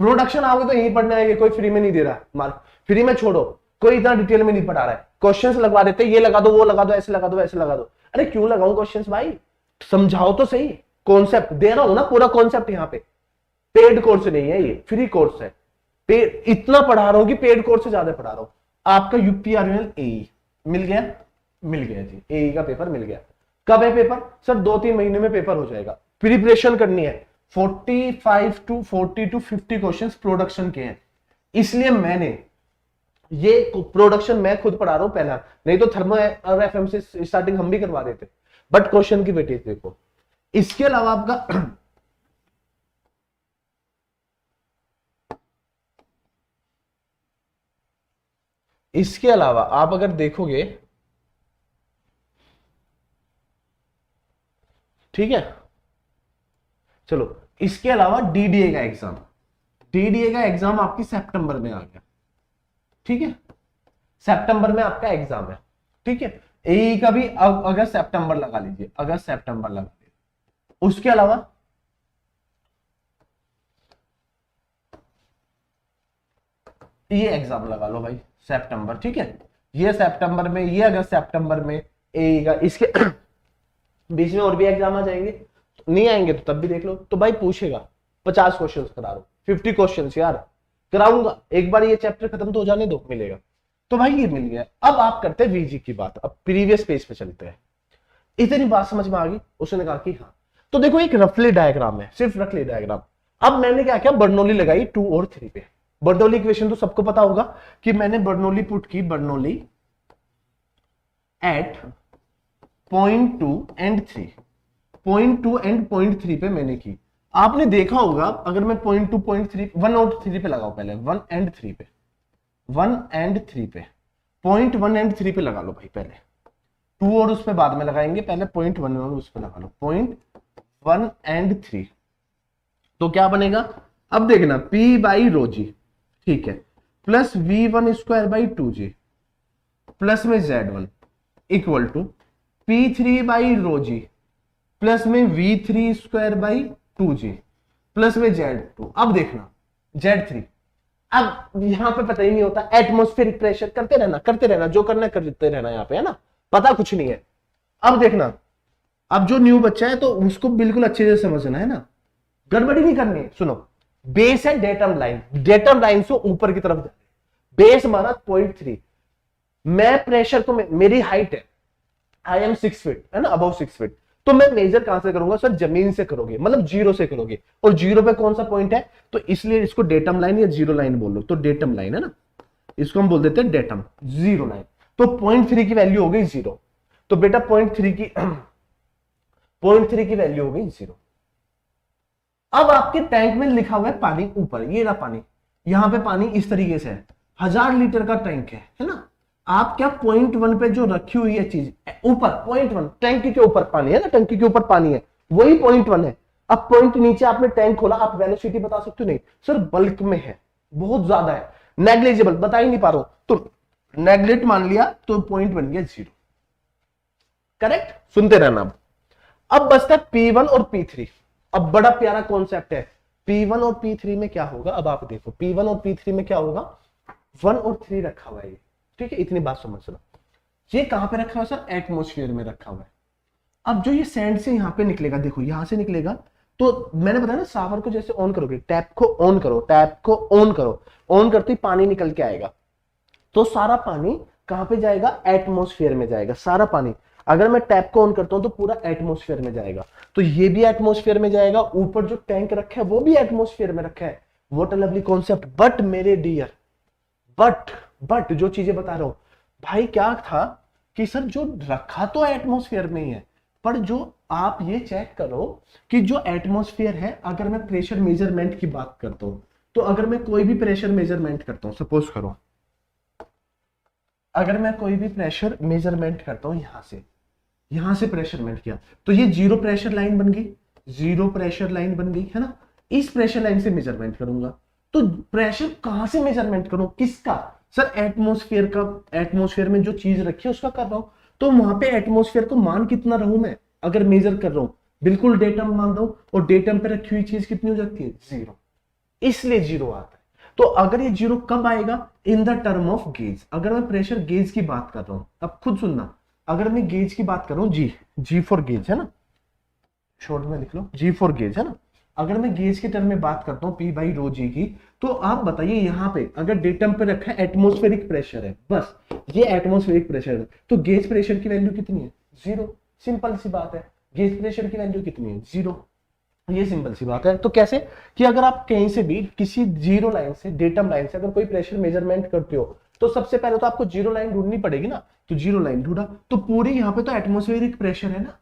प्रोडक्शन आओगे तो यही पढ़ने आएंगे, कोई फ्री में नहीं दे रहा मार्क, फ्री में छोड़ो, कोई इतना डिटेल में नहीं पढ़ा रहा है, क्वेश्चंस लगवा देते, ये लगा दो, वो लगा दो, ऐसे लगा दो, ऐसे लगा दो। अरे क्यों लगाऊं क्वेश्चंस भाई, समझाओ तो सही, कॉन्सेप्ट दे रहा हूं ना, पूरा कॉन्सेप्ट यहाँ पे। पेड कोर्स नहीं है ये, फ्री कोर्स है, पेड इतना पढ़ा रहा हूं कि पेड कोर्स से ज्यादा पढ़ा रहा हूं। आपका UPRVUNL AE मिल गया, मिल गया जी, AE का पेपर मिल गया। कब है पेपर, सर 2-3 महीने में पेपर हो जाएगा। प्रिपरेशन करनी है, 45 to 40 to 50 क्वेश्चंस प्रोडक्शन के हैं, इसलिए मैंने ये प्रोडक्शन मैं खुद पढ़ा रहा हूं पहला, नहीं तो थर्मो और FM से स्टार्टिंग हम भी करवा देते, बट क्वेश्चन की वेटेज देखो। इसके अलावा आपका इसके अलावा आप अगर देखोगे, ठीक है चलो, इसके अलावा DDA का एग्जाम, DDA का एग्जाम आपकी सितंबर में आ गया, ठीक है, सितंबर में आपका एग्जाम है, ठीक है। AE का भी अगस्त सितंबर लगा लीजिए, अगस्त सितंबर लगा लीजिए। उसके अलावा ये एग्जाम लगा लो भाई सितंबर, ठीक है, ये सितंबर में, ये अगस्त सितंबर में AE का, इसके बीच में और भी एग्जाम आ जाएंगे, नहीं आएंगे तो तब भी देख लो। तो भाई पूछेगा 50 क्वेश्चन करा रहा हूं, 50 क्वेश्चन यार कराऊंगा, एक बार ये चैप्टर खत्म तो हो जाने दो, मिलेगा। तो भाई ये मिल गया। अब आप करते हैं VG की बात, अब प्रीवियस पेज पे चलते हैं। इतनी बात समझ में आ गई, उसने कहा कि हाँ। तो देखो एक रफली डायग्राम है, सिर्फ रफली डायग्राम। अब मैंने क्या किया, बर्नौली लगाई 2 और 3 पे। बर्नौली इक्वेशन तो सबको पता होगा कि मैंने बर्नौली पुट की, Bernoulli at point 2 and 3, point 2 and point 3 पे मैंने की। आपने देखा होगा अगर मैं पॉइंट 2 पॉइंट 3 1 और 3 पे लगाऊं, पहले 1 एंड 3 पे, 1 एंड 3 पे, पॉइंट 1 एंड 3 पे लगा लो भाई, पहले 2 और उस पे बाद में लगाएंगे, पहले पॉइंट 1 और उस पे लगा लो, पॉइंट 1 एंड 3। तो क्या बनेगा, अब देखना P बाई रो जी, ठीक है, plus V1 square by 2G plus में Z1 equal to P3 by rho g plus में V3 square by 2G plus में Z2। अब देखना Z3, अब यहां पे पता ही नहीं होता, एटमॉस्फेरिक प्रेशर, करते रहना जो करना करते रहना, यहां पे है ना, पता कुछ नहीं है। अब देखना, अब जो न्यू बच्चा है तो उसको बिल्कुल अच्छे से समझना है ना, गड़बड़ी नहीं करनी है। सुनो, बेस है डेटम लाइन, डेटम लाइन से ऊपर की तरफ, बेस माना 0.3, मैं प्रेशर को, मेरी हाइट है, आई एम 6 फीट है ना, अबव 6 फीट, तो मैं मेजर कहां से करूंगा सर, जमीन से करोगे, मतलब 0 से करोगे, और 0 पे कौन सा पॉइंट है, तो इसलिए इसको डेटम लाइन या 0 लाइन बोल लो, तो डेटम लाइन है ना, इसको हम बोल देते हैं डेटम 0 लाइन। तो 0.3 की वैल्यू हो गई 0, तो बेटा 0.3 की वैल्यू हो गई 0। अब आपके टैंक में लिखा हुआ है पानी ऊपर, ये रहा पानी, यहां पे पानी इस तरीके से है, 1000 लीटर का टैंक है ना। आप क्या 0.1 पे जो रखी हुई है चीज ऊपर, 0.1 टंकी के ऊपर पानी है ना, टंकी के ऊपर पानी है, वही 0.1 है। अब पॉइंट नीचे आपने टैंक खोला, आप वेलोसिटी बता सकते हो? नहीं सर, बल्क में है, बहुत ज्यादा है, नेग्लिजिबल, बता ही नहीं पा रहा हूं, तो नेग्लेक्ट मान लिया तो पॉइंट बन गया 0। करेक्ट, सुनते रहना। अब बचता है P1 और P3। अब बड़ा प्यारा कॉन्सेप्ट है, P1 और P3 में क्या होगा, अब आप देखो P1 और P3 में क्या होगा, 1 और 3 रखा हुआ है ये, ठीक है, इतनी बात समझ लो। ये कहां पे रखा हुआ है सर, एटमोस्फेयर में रखा हुआ है। अब जो ये सैंड से यहां पे निकलेगा, देखो यहां से निकलेगा, तो मैंने बताया ना शावर को जैसे ऑन करोगे, टैप को ऑन करो, टैप को ऑन करो, ऑन करते ही पानी निकल के आएगा, तो सारा पानी कहां पे जाएगा, एटमोस्फेयर में जाएगा सारा पानी। अगर मैं टैप को ऑन करता हूं तो पूरा एटमोस्फेयर में जाएगा, तो ये भी एटमोस्फेयर में जाएगा, ऊपर जो टैंक रखा है वो भी एटमोस्फेयर में रखा है। What a lovely concept. But मेरे डियर, बट जो चीजें बता रहा हूं भाई, क्या था कि सर जो रखा तो एटमोस्फेयर में ही है, पर जो आप ये चेक करो कि जो एटमोस्फेयर है, अगर मैं प्रेशर मेजरमेंट की बात करता हूं, तो अगर मैं कोई भी प्रेशर मेजरमेंट करता हूं, सपोज करो अगर मैं कोई भी प्रेशर मेजरमेंट करता हूं, यहां से प्रेशर मेजर किया, तो ये 0 प्रेशर लाइन बन गई, 0 प्रेशर लाइन बन गई है ना। इस प्रेशर लाइन से मेजरमेंट करूंगा, तो प्रेशर कहां से मेजरमेंट करूं, किसका, सर एटमोस्फेयर का, एटमोस्फेयर में जो चीज रखी है उसका कर रहा हूं, तो वहां पे एटमोस्फेयर को मान कितना रहूं मैं, अगर मेजर कर रहा हूं, बिल्कुल डेटम मान दो, और डेटम पे रखी हुई चीज कितनी हो जाती है, 0, इसलिए 0 आता है। तो अगर ये 0 कब आएगा, in the term of gauge. अगर मैं प्रेशर गेज की बात कर रहा हूं, अब खुद सुनना, अगर मैं गेज की बात कर रहा हूं, जी फॉर गेज है ना, शॉर्ट में लिख लो, जी फॉर गेज है ना। अगर मैं गेज के टर्म में बात करता हूं P बाई रो जी की, तो आप बताइए यहां पे अगर डेटम पे रखा है एटमोस्फेरिक प्रेशर है, बस ये एटमोस्फेरिक प्रेशर है, तो गेज प्रेशर की वैल्यू कितनी है, 0। सिंपल सी बात है, गेज प्रेशर की वैल्यू कितनी है, 0। ये सिंपल सी बात है। तो कैसे कि अगर आप कहीं से भी किसी 0 लाइन से, डेटम लाइन से अगर कोई प्रेशर मेजरमेंट करते हो, तो सबसे पहले तो आपको 0 लाइन ढूंढनी पड़ेगी ना, तो 0 लाइन ढूंढा, तो पूरी यहां पे तो एटमोस्फेरिक प्रेशर है ना,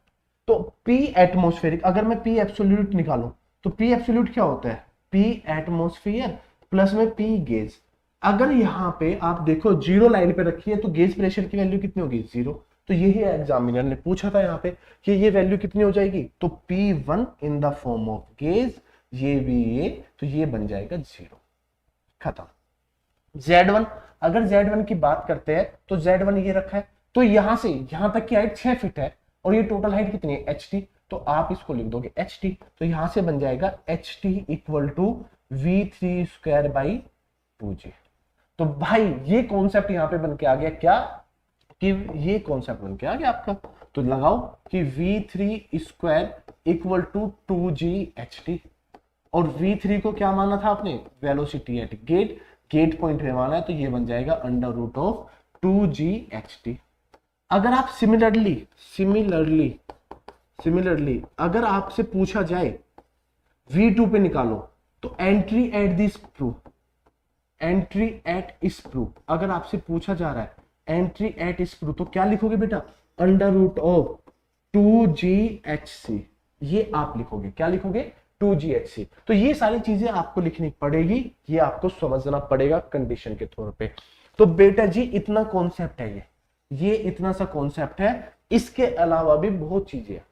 तो P एटमोस्फेरिक, अगर मैं P एब्सोल्यूट निकालूं, तो P एब्सोल्यूट क्या होता है, P एटमोस्फियर प्लस में P गेज। अगर यहां पे आप देखो 0 लाइन पे रखी है, तो गेज प्रेशर की वैल्यू कितनी होगी, 0। तो यही एग्जामिनर ने पूछा था यहाँ पे कि ये वैल्यू कितनी हो जाएगी, तो P1 in the form of gauge, ये भी ये, तो ये बन जाएगा 0, खत्म। Z1, अगर Z1 की बात करते हैं, तो Z1 ये रखा है, तो यहां से यहां तक की हाइट 6 फीट है, और ये टोटल हाइट कितनी है, HT, तो आप इसको लिख दोगे HT, तो यहां से बन जाएगा HT equal to V3 square by 2G। तो भाई ये कॉन्सेप्ट यहां पे बन के आ गया क्या, कि ये कॉन्सेप्ट बन के आ गया आपका, तो लगाओ कि V3 square equal to 2GHT, और V3 को क्या माना था आपने, वेलोसिटी एट गेट पॉइंट पे माना है, तो ये बन जाएगा अंडर रूट ऑफ 2GHT। अगर आप सिमिलरली अगर आपसे पूछा जाए V2 पे निकालो, तो एंट्री एट स्प्रू, अगर आपसे पूछा जा रहा है एंट्री एट स्प्रू, तो क्या लिखोगे बेटा, अंडर रूट ऑफ 2GHC, ये आप लिखोगे, क्या लिखोगे, 2GHC। तो ये सारी चीजें आपको लिखनी पड़ेगी, ये आपको समझना पड़ेगा कंडीशन के तौर पे। तो बेटा जी इतना कॉन्सेप्ट है, ये इतना सा कॉन्सेप्ट है, इसके अलावा भी बहुत चीजें हैं।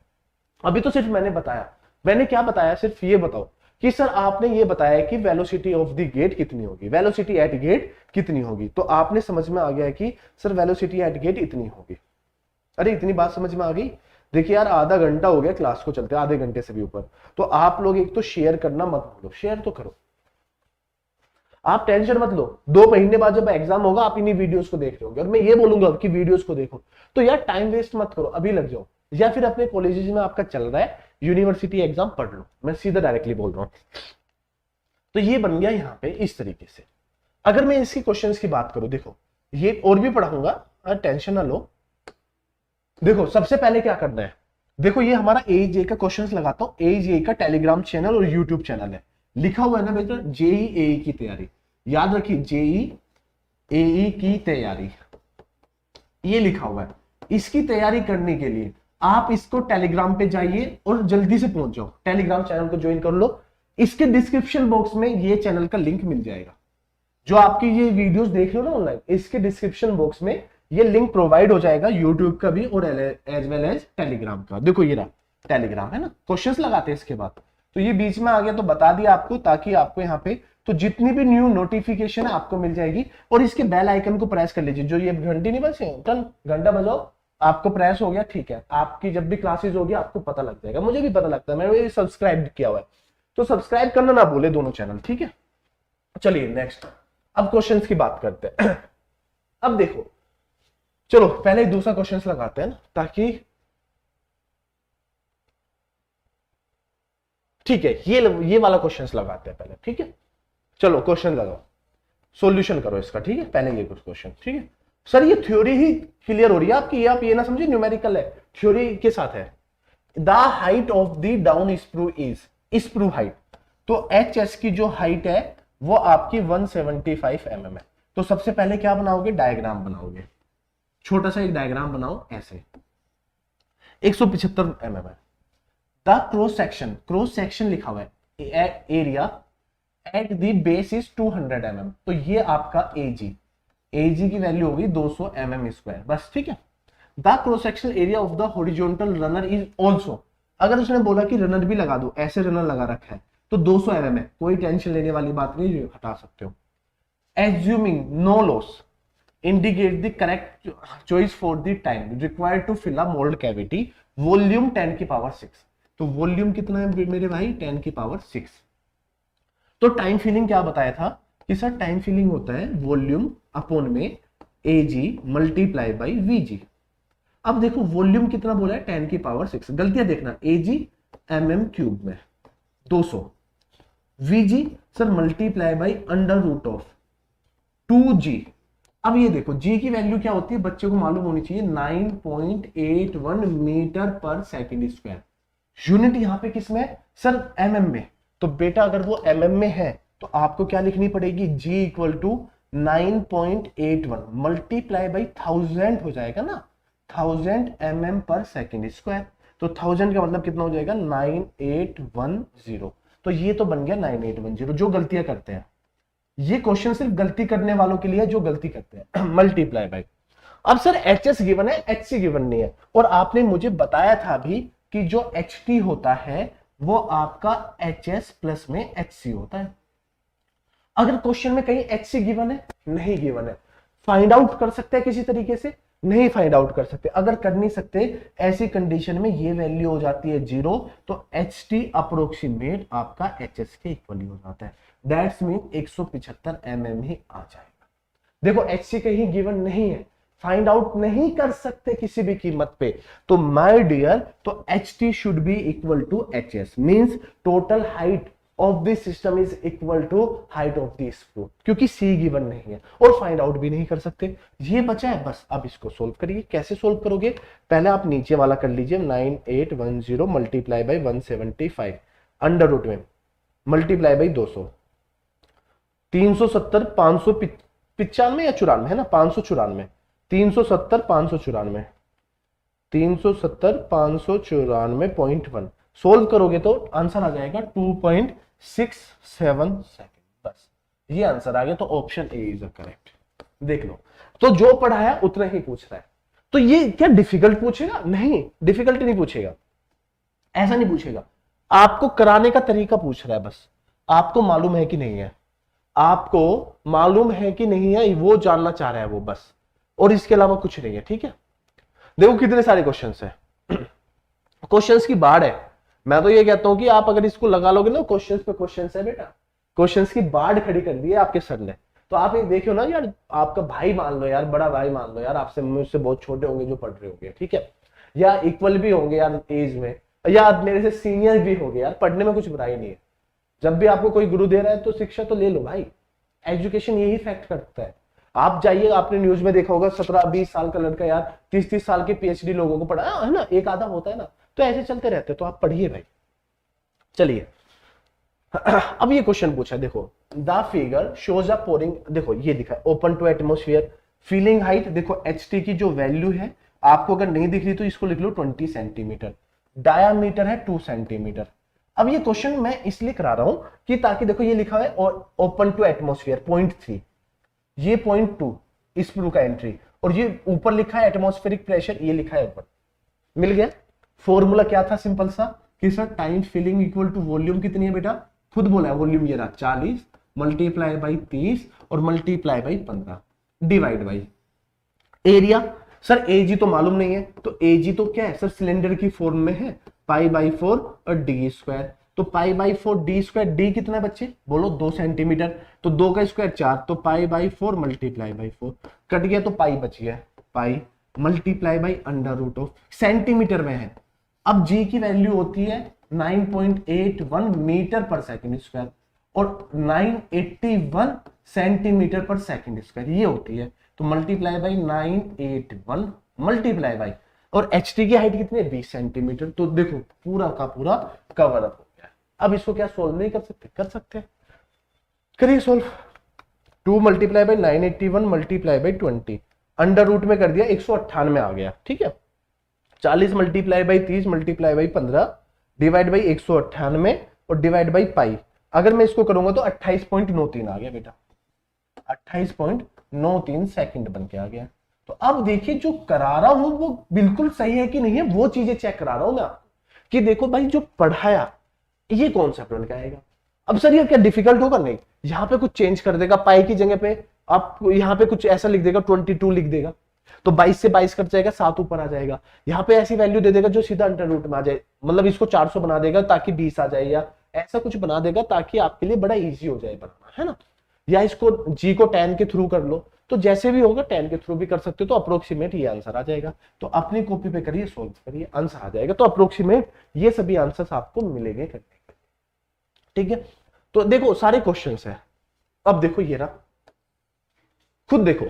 अभी तो सिर्फ मैंने क्या बताया, सिर्फ ये बताओ कि सर आपने ये बताया कि वेलोसिटी ऑफ द गेट कितनी होगी, वेलोसिटी एट गेट कितनी होगी, तो आपने समझ में आ गया कि सर वेलोसिटी एट गेट इतनी होगी। अरे इतनी बात समझ में आ गई। देखिए यार आधा घंटा हो गया क्लास को चलते, आधे घंटे से भी ऊपर, तो आप लोग एक तो शेयर करना मत भूलो, शेयर तो करो, आप टेंशन मत लो, 2 महीने बाद जब एग्जाम होगा आप इन्हीं वीडियोस को देख रहे होंगे, और मैं ये बोलूंगा कि वीडियोस को देखो, तो यार टाइम वेस्ट मत करो, अभी लग जाओ, या फिर अपने कॉलेजेस में आपका चल रहा है यूनिवर्सिटी एग्जाम पढ़ लो, मैं सीधा डायरेक्टली बोल रहा हूं। तो ये बन गया यहां पे इस तरीके से। अगर मैं इसकी क्वेश्चंस की बात करूं, देखो ये और भी पढ़ाऊंगा, टेंशन ना लो। देखो सबसे पहले क्या करना है, देखो ये हमारा AEJ का क्वेश्चंस लगाता हूं, AEJ का टेलीग्राम चैनल और यूट्यूब चैनल है, लिखा हुआ है ना बेटा JEE की तैयारी, याद रखिए JEE की तैयारी, ये लिखा हुआ है। इसकी तैयारी करने के लिए आप इसको टेलीग्राम पे जाइए और जल्दी से पहुंच जाओ, टेलीग्राम चैनल को ज्वाइन कर लो, इसके डिस्क्रिप्शन बॉक्स में ये चैनल का लिंक मिल जाएगा, जो आपकी ये वीडियोस देख रहे हो ना ऑनलाइन, इसके डिस्क्रिप्शन बॉक्स में ये लिंक प्रोवाइड हो जाएगा, यूट्यूब का भी और एज वेल एज टेलीग्राम का। देखो ये रहा टेलीग्राम है ना, क्वेश्चंस लगाते हैं इसके बाद, तो ये बीच में आ गया तो बता दिया आपको, ताकि आपको यहाँ पे तो जितनी भी न्यू नोटिफिकेशन है आपको मिल जाएगी। और इसके बेल आइकन को प्रेस कर लीजिए, जो ये घंटी नहीं बजे टन घंटा बजाओ, आपको प्रेस हो गया, ठीक है। आपकी जब भी क्लासेस होगी आपको पता लग जाएगा, मुझे भी पता लगता है, मैंने सब्सक्राइब किया हुआ है, तो सब्सक्राइब करना ना भूले दोनों चैनल, ठीक है। चलिए नेक्स्ट, अब क्वेश्चंस की बात करते हैं। अब देखो, चलो पहले दूसरा क्वेश्चंस लगाते हैं ना, ताकि ठीक है, ये वाला क्वेश्चंस लगाते हैं पहले, ठीक है। चलो क्वेश्चन लगाओ, सॉल्यूशन करो इसका, ठीक है। पहले ये कुछ क्वेश्चन, ठीक है। सर ये थ्योरी ही क्लियर हो रही है आपकी, आप ये ना समझिए न्यूमेरिकल है, थ्योरी के साथ है। The height of the down screw is screw height, तो एच एस की जो हाइट है वो आपकी 175 mm है। तो सबसे पहले क्या बनाओगे, डायग्राम बनाओगे, छोटा सा एक डायग्राम बनाओ ऐसे, 175 mm है। द क्रॉस सेक्शन लिखा हुआ है, area at the base is 200 mm, तो ये आपका एजी की वैल्यू होगी 200 mm स्क्वायर, बस, ठीक है। The cross section area of the horizontal runner is also, अगर उसने बोला कि रनर भी लगा दो, ऐसे रनर लगा रखा है तो 200 mm है, कोई टेंशन लेने वाली बात नहीं, हटा सकते हो। Assuming no loss indicate the correct choice for the time required to fill a mould cavity, volume 10 की पावर 6, तो वॉल्यूम कितना है मेरे भाई, 10 की पावर 6। तो टाइम फिलिंग क्या बताया था कि सर टाइम फिलिंग होता है वॉल्यूम अपॉन में एजी मल्टीप्लाई बाई वीजी। अब देखो वॉल्यूम कितना बोला है, 10 की पावर 6, गलतियां देखना, एजी mm क्यूब में 200, वीजी sir multiply by under root of 2g। अब ये देखो g की वैल्यू क्या होती है, बच्चे को मालूम होनी चाहिए, 9.81 मीटर पर सेकेंड स्क्वायर। यूनिट यहां पे किसमें है सर, mm में, तो बेटा अगर वो mm में है तो आपको क्या लिखनी पड़ेगी, g equal to 9.81 multiply by 1000 हो जाएगा ना, 1000 mm पर सेकेंड स्क्वायर, तो 1000 का मतलब कितना हो जाएगा, 9810। तो ये तो बन गया 9810, जो गलतियां करते हैं, ये क्वेश्चन सिर्फ गलती करने वालों के लिए जो गलती करते हैं, मल्टीप्लाई बाई। अब सर एच एस गिवन है, एच सी गिवन नहीं है, और आपने मुझे बताया था अभी कि जो एच टी होता है वो आपका एच एस प्लस में एच सी होता है। अगर क्वेश्चन में कहीं एच सी गिवन है, नहीं गिवन है, फाइंड आउट कर सकते हैं किसी तरीके से, नहीं फाइंड आउट कर सकते। अगर कर नहीं सकते, ऐसी कंडीशन में ये वैल्यू हो जाती है 0, तो एच टी अप्रोक्सीमेट आपका एच एस के इक्वल हो जाता है, दैट्स मीन 175 mm ही आ जाएगा। देखो एच सी कहीं गिवन नहीं है, फाइंड आउट नहीं कर सकते किसी भी कीमत पे, तो माय डियर, तो H T should be equal to H S, means total height of this system is equal to height of this sprue, क्योंकि सी गिवन नहीं है और फाइंड आउट भी नहीं कर सकते। ये बचा है बस, अब इसको सोल्व करिए। कैसे सोल्व करोगे, पहले आप नीचे वाला कर लीजिए, 9810 मल्टीप्लाई बाई 175 अंडर रूट में मल्टीप्लाई बाई 200, 370 595 या 94 है ना, 594, 370 594, 370 594.1, सोल्व करोगे तो आंसर आ जाएगा 2.67 सेकंड, बस ये आंसर आ गया। तो ऑप्शन ए इज करेक्ट। देख लो, तो जो पढ़ाया उतना ही पूछ रहा है, तो ये क्या डिफिकल्ट पूछेगा, नहीं डिफिकल्ट नहीं पूछेगा, ऐसा नहीं पूछेगा, आपको कराने का तरीका पूछ रहा है बस, आपको मालूम है कि नहीं है, आपको मालूम है कि नहीं है वो जानना चाह रहा है वो बस, और इसके अलावा कुछ नहीं है, ठीक है। देखो कितने सारे क्वेश्चंस हैं, क्वेश्चंस की बाढ़ है। मैं तो ये कहता हूं कि आप अगर इसको लगा लोगे ना, क्वेश्चंस पे क्वेश्चंस है बेटा, क्वेश्चंस की बाढ़ खड़ी कर दी है आपके सर ने। तो आप ये देखो ना यार, आपका भाई मान लो यार, बड़ा भाई मान लो यार, आपसे मुझसे बहुत छोटे होंगे जो पढ़ रहे होंगे, ठीक है, या इक्वल भी होंगे यार एज में, या मेरे से सीनियर भी होंगे यार, पढ़ने में कुछ बुराई नहीं है। जब भी आपको कोई गुरु दे रहा है तो शिक्षा तो ले लो भाई, एजुकेशन यही फैक्ट करता है। आप जाइए, आपने न्यूज में देखा होगा 17-20 साल का लड़का यार 30-30 साल के पीएचडी लोगों को पढ़ा है ना, एक आधा होता है ना, तो ऐसे चलते रहते, तो आप पढ़िए भाई। चलिए अब ये क्वेश्चन पूछा, देखो the figure shows a pouring, देखो ये दिखा है open to atmosphere, filling height, देखो एच टी की जो वैल्यू है आपको अगर नहीं दिख रही तो इसको लिख लो 20 सेंटीमीटर, डायामीटर है 2 सेंटीमीटर। अब ये क्वेश्चन मैं इसलिए करा रहा हूं कि ताकि देखो ये लिखा है और ओपन टू एटमोस्फियर 0.3, ये 0.2 इस प्रू का एंट्री, और ये ऊपर लिखा है एटमॉस्फेरिक प्रेशर, ये लिखा है ऊपर, मिल गया। फॉर्मूला क्या था, सिंपल सा, कि sir time filling equal to volume कितनी है बेटा, खुद बोला है वॉल्यूम ये रहा 40 मल्टीप्लाई बाई 30 और multiply by 15 divide by area. Sir एजी तो मालूम नहीं है, तो एजी तो क्या है सर, सिलेंडर की फॉर्म में है, पाई बाई 4 और डी स्क्वायर। तो pi by 4 D square, D कितना है बच्चे बोलो 2 सेंटीमीटर, तो 2 का स्क्वायर 4, तो pi by 4 multiply by 4 cut गया, तो पाई बच गया, pi multiply by under root of, centimetre में है। अब जी की वैल्यू होती है 9.81 मीटर पर सेकेंड स्क्वायर और 981 सेंटीमीटर पर सेकेंड स्क्वायर ये होती है। तो मल्टीप्लाई बाई 981 मल्टीप्लाई बाई, और एच टी की हाइट कितनी है 20 सेंटीमीटर। तो देखो पूरा का पूरा कवर अप हो गया। अब इसको क्या सोल्व नहीं कर सकते, कर सकते हैं, करिए solve. 2 multiply by 981 multiply by 20 under root में कर दिया 198 आ गया, ठीक है। 40 multiply by 30 multiply by 15 divide by 198 और डिवाइड बाई पाई, अगर मैं इसको करूंगा तो 28.93 आ गया बेटा, 28.93 सेकंड बन के आ गया। तो अब देखिए जो करा रहा हूं वो बिल्कुल सही है कि नहीं है, वो चीजें चेक करा रहा हूं मैं आपको कि देखो भाई जो पढ़ाया ये कॉन्सेप्ट बन के आएगा। अब सर ये क्या डिफिकल्ट होगा, नहीं, यहां पे कुछ चेंज कर देगा, पाई की जगह पे आप यहां पे कुछ ऐसा लिख देगा 22 लिख देगा, तो 22 से 22 कट जाएगा, 7 ऊपर आ जाएगा। यहाँ पे ऐसी वैल्यू दे देगा जो सीधा अंडर रूट में आ जाए, मतलब इसको 400 बना देगा ताकि 20 आ जाए, या ऐसा कुछ बना देगा ताकि आपके लिए बड़ा इजी हो जाए बनाना, है ना। या इसको जी को 10 के थ्रू कर लो, तो जैसे भी होगा 10 के थ्रू भी कर सकते हो, तो अप्रोक्सीमेट ये आंसर आ जाएगा। तो अपनी कॉपी पे करिए, सोल्व करिए, आंसर आ जाएगा। तो अप्रोक्सीमेट ये सभी आंसर्स आपको मिलेंगे करने के, ठीक है। तो देखो सारे क्वेश्चंस है। अब देखो ये रहा, खुद देखो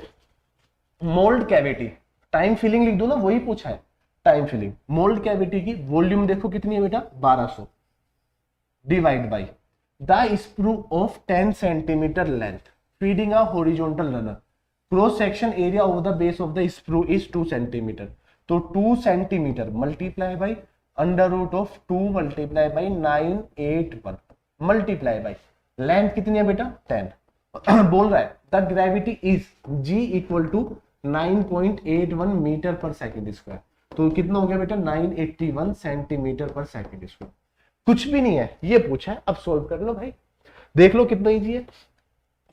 मोल्ड कैविटी, टाइम फिलिंग लिख दो ना, वही पूछा है टाइम फिलिंग। मोल्ड कैविटी की वॉल्यूम देखो कितनी है बेटा 1200 divide by the sprue of 10 centimetre length feeding a horizontal runner, cross section area of the base of the sprue is 2 centimetre. तो 2 centimetre multiply by under root of 2 multiply by 981 multiply by length कितनी है बेटा 10 बोल रहा है the gravity is g equal to 9.81 metre पर second square. तो कितना हो गया बेटा 981 सेंटीमीटर पर सेकेंड स्क्वायर। कुछ भी नहीं है, ये पूछा है, अब सोल्व कर लो भाई, देख लो कितना इजी है।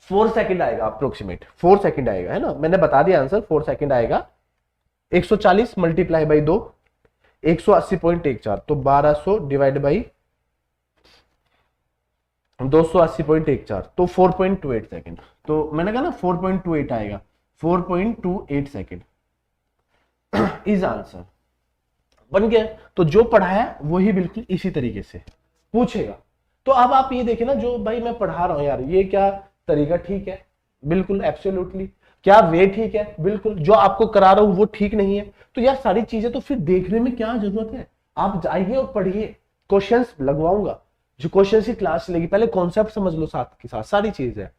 4 सेकंड आएगा अप्रोक्सीमेट, 4 सेकंड आएगा, है ना, मैंने बता दिया आंसर 4 सेकंड आएगा। 140 मल्टीप्लाई बाई 2 180.14, तो 1200 डिवाइड बाई 280.14, तो 4.28 सेकंड। तो मैंने कहा ना 4.28 आएगा, 4.28 सेकंड इज आंसर, बन गया। तो जो पढ़ाया वही बिल्कुल इसी तरीके से पूछेगा। तो अब आप ये देखें ना, जो भाई मैं पढ़ा रहा हूं यार, ये क्या तरीका ठीक है, बिल्कुल एब्सोल्युटली, क्या वे ठीक है, बिल्कुल, जो आपको करा रहा हूं वो ठीक नहीं है, तो यार सारी चीजें तो फिर देखने में क्या जरूरत है, आप जाइए और पढ़िए। क्वेश्चंस लगवाऊंगा, जो क्वेश्चन की क्लास चलेगी, पहले कॉन्सेप्ट समझ लो साथ के साथ, सारी चीज है,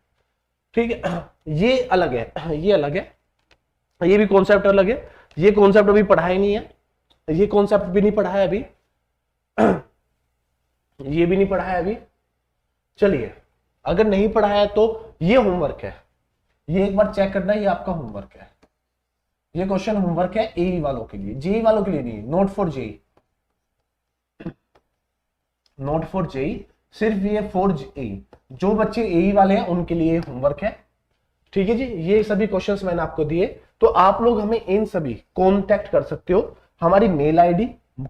ठीक है। ये अलग है, ये अलग है, ये भी कॉन्सेप्ट अलग है, ये कॉन्सेप्ट अभी पढ़ाया नहीं है, ये कॉन्सेप्ट भी नहीं पढ़ा है अभी, ये भी नहीं पढ़ा है अभी। चलिए, अगर नहीं पढ़ा है तो ये होमवर्क है, ये एक बार चेक करना, ये आपका होमवर्क है, ये क्वेश्चन होमवर्क है एई वालों के लिए, जेई वालों के लिए नहीं, not for JE, not for JE, सिर्फ ये फॉर जेई, जो बच्चे एई वाले हैं उनके लिए होमवर्क है, ठीक है जी। ये सभी क्वेश्चंस मैंने आपको दिए, तो आप लोग हमें इन सभी कांटेक्ट कर सकते हो, हमारी मेल आईडी,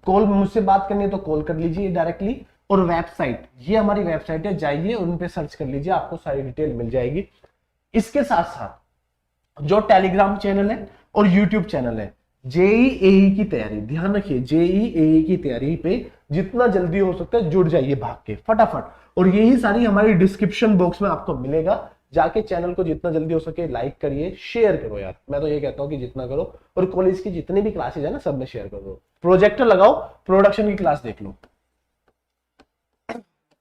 कॉल मुझसे बात करनी है तो कॉल कर लीजिए डायरेक्टली, और वेबसाइट, ये हमारी वेबसाइट है, जाइए उन पे सर्च कर लीजिए, आपको सारी डिटेल मिल जाएगी। इसके साथ साथ जो टेलीग्राम चैनल है और यूट्यूब चैनल है, जेई एई की तैयारी, ध्यान रखिए जेई एई की तैयारी पे जितना जल्दी हो सकता है जुड़ जाइए भाग के फटाफट, और यही सारी हमारी डिस्क्रिप्शन बॉक्स में आपको मिलेगा, जाके चैनल को जितना जल्दी हो सके लाइक करिए, शेयर करो यार, मैं तो ये कहता हूं कि जितना करो, और कॉलेज की जितनी भी क्लासेज है ना सब में शेयर करो, प्रोजेक्टर लगाओ, प्रोडक्शन की क्लास देख लो।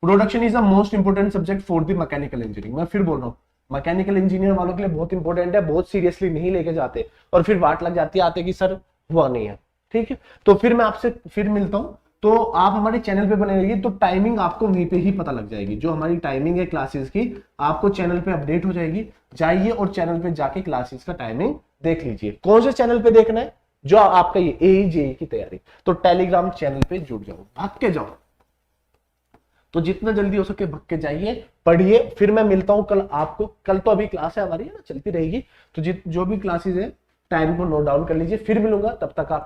Production is the most important subject for the mechanical engineering, मैं फिर बोल रहा हूँ, मैकेनिकल इंजीनियर वालों के लिए बहुत इंपॉर्टेंट है, बहुत सीरियसली नहीं लेके जाते, और फिर वाट लग जाती है आते कि सर हुआ नहीं है, ठीक है। तो फिर मैं आपसे फिर मिलता हूं, तो आप हमारे चैनल पे बने रहिए, तो टाइमिंग आपको वहीं पे ही पता लग जाएगी, जो हमारी टाइमिंग है क्लासेस की आपको चैनल पे अपडेट हो जाएगी, जाइए और चैनल पे जाके क्लासेस का टाइमिंग देख लीजिए। कौन से चैनल पे देखना है, जो आपका ये एई जेई की तैयारी, तो टेलीग्राम चैनल पे जुड़ जाओ, भाग के जाओ। तो जितना जल्दी हो सके भग के जाइए, पढ़िए। फिर मैं मिलता हूं कल आपको। कल तो अभी क्लास है हमारी, है ना, चलती रहेगी। तो जो भी क्लासेस है टाइम को नोट डाउन कर लीजिए। फिर मिलूंगा, तब तक आप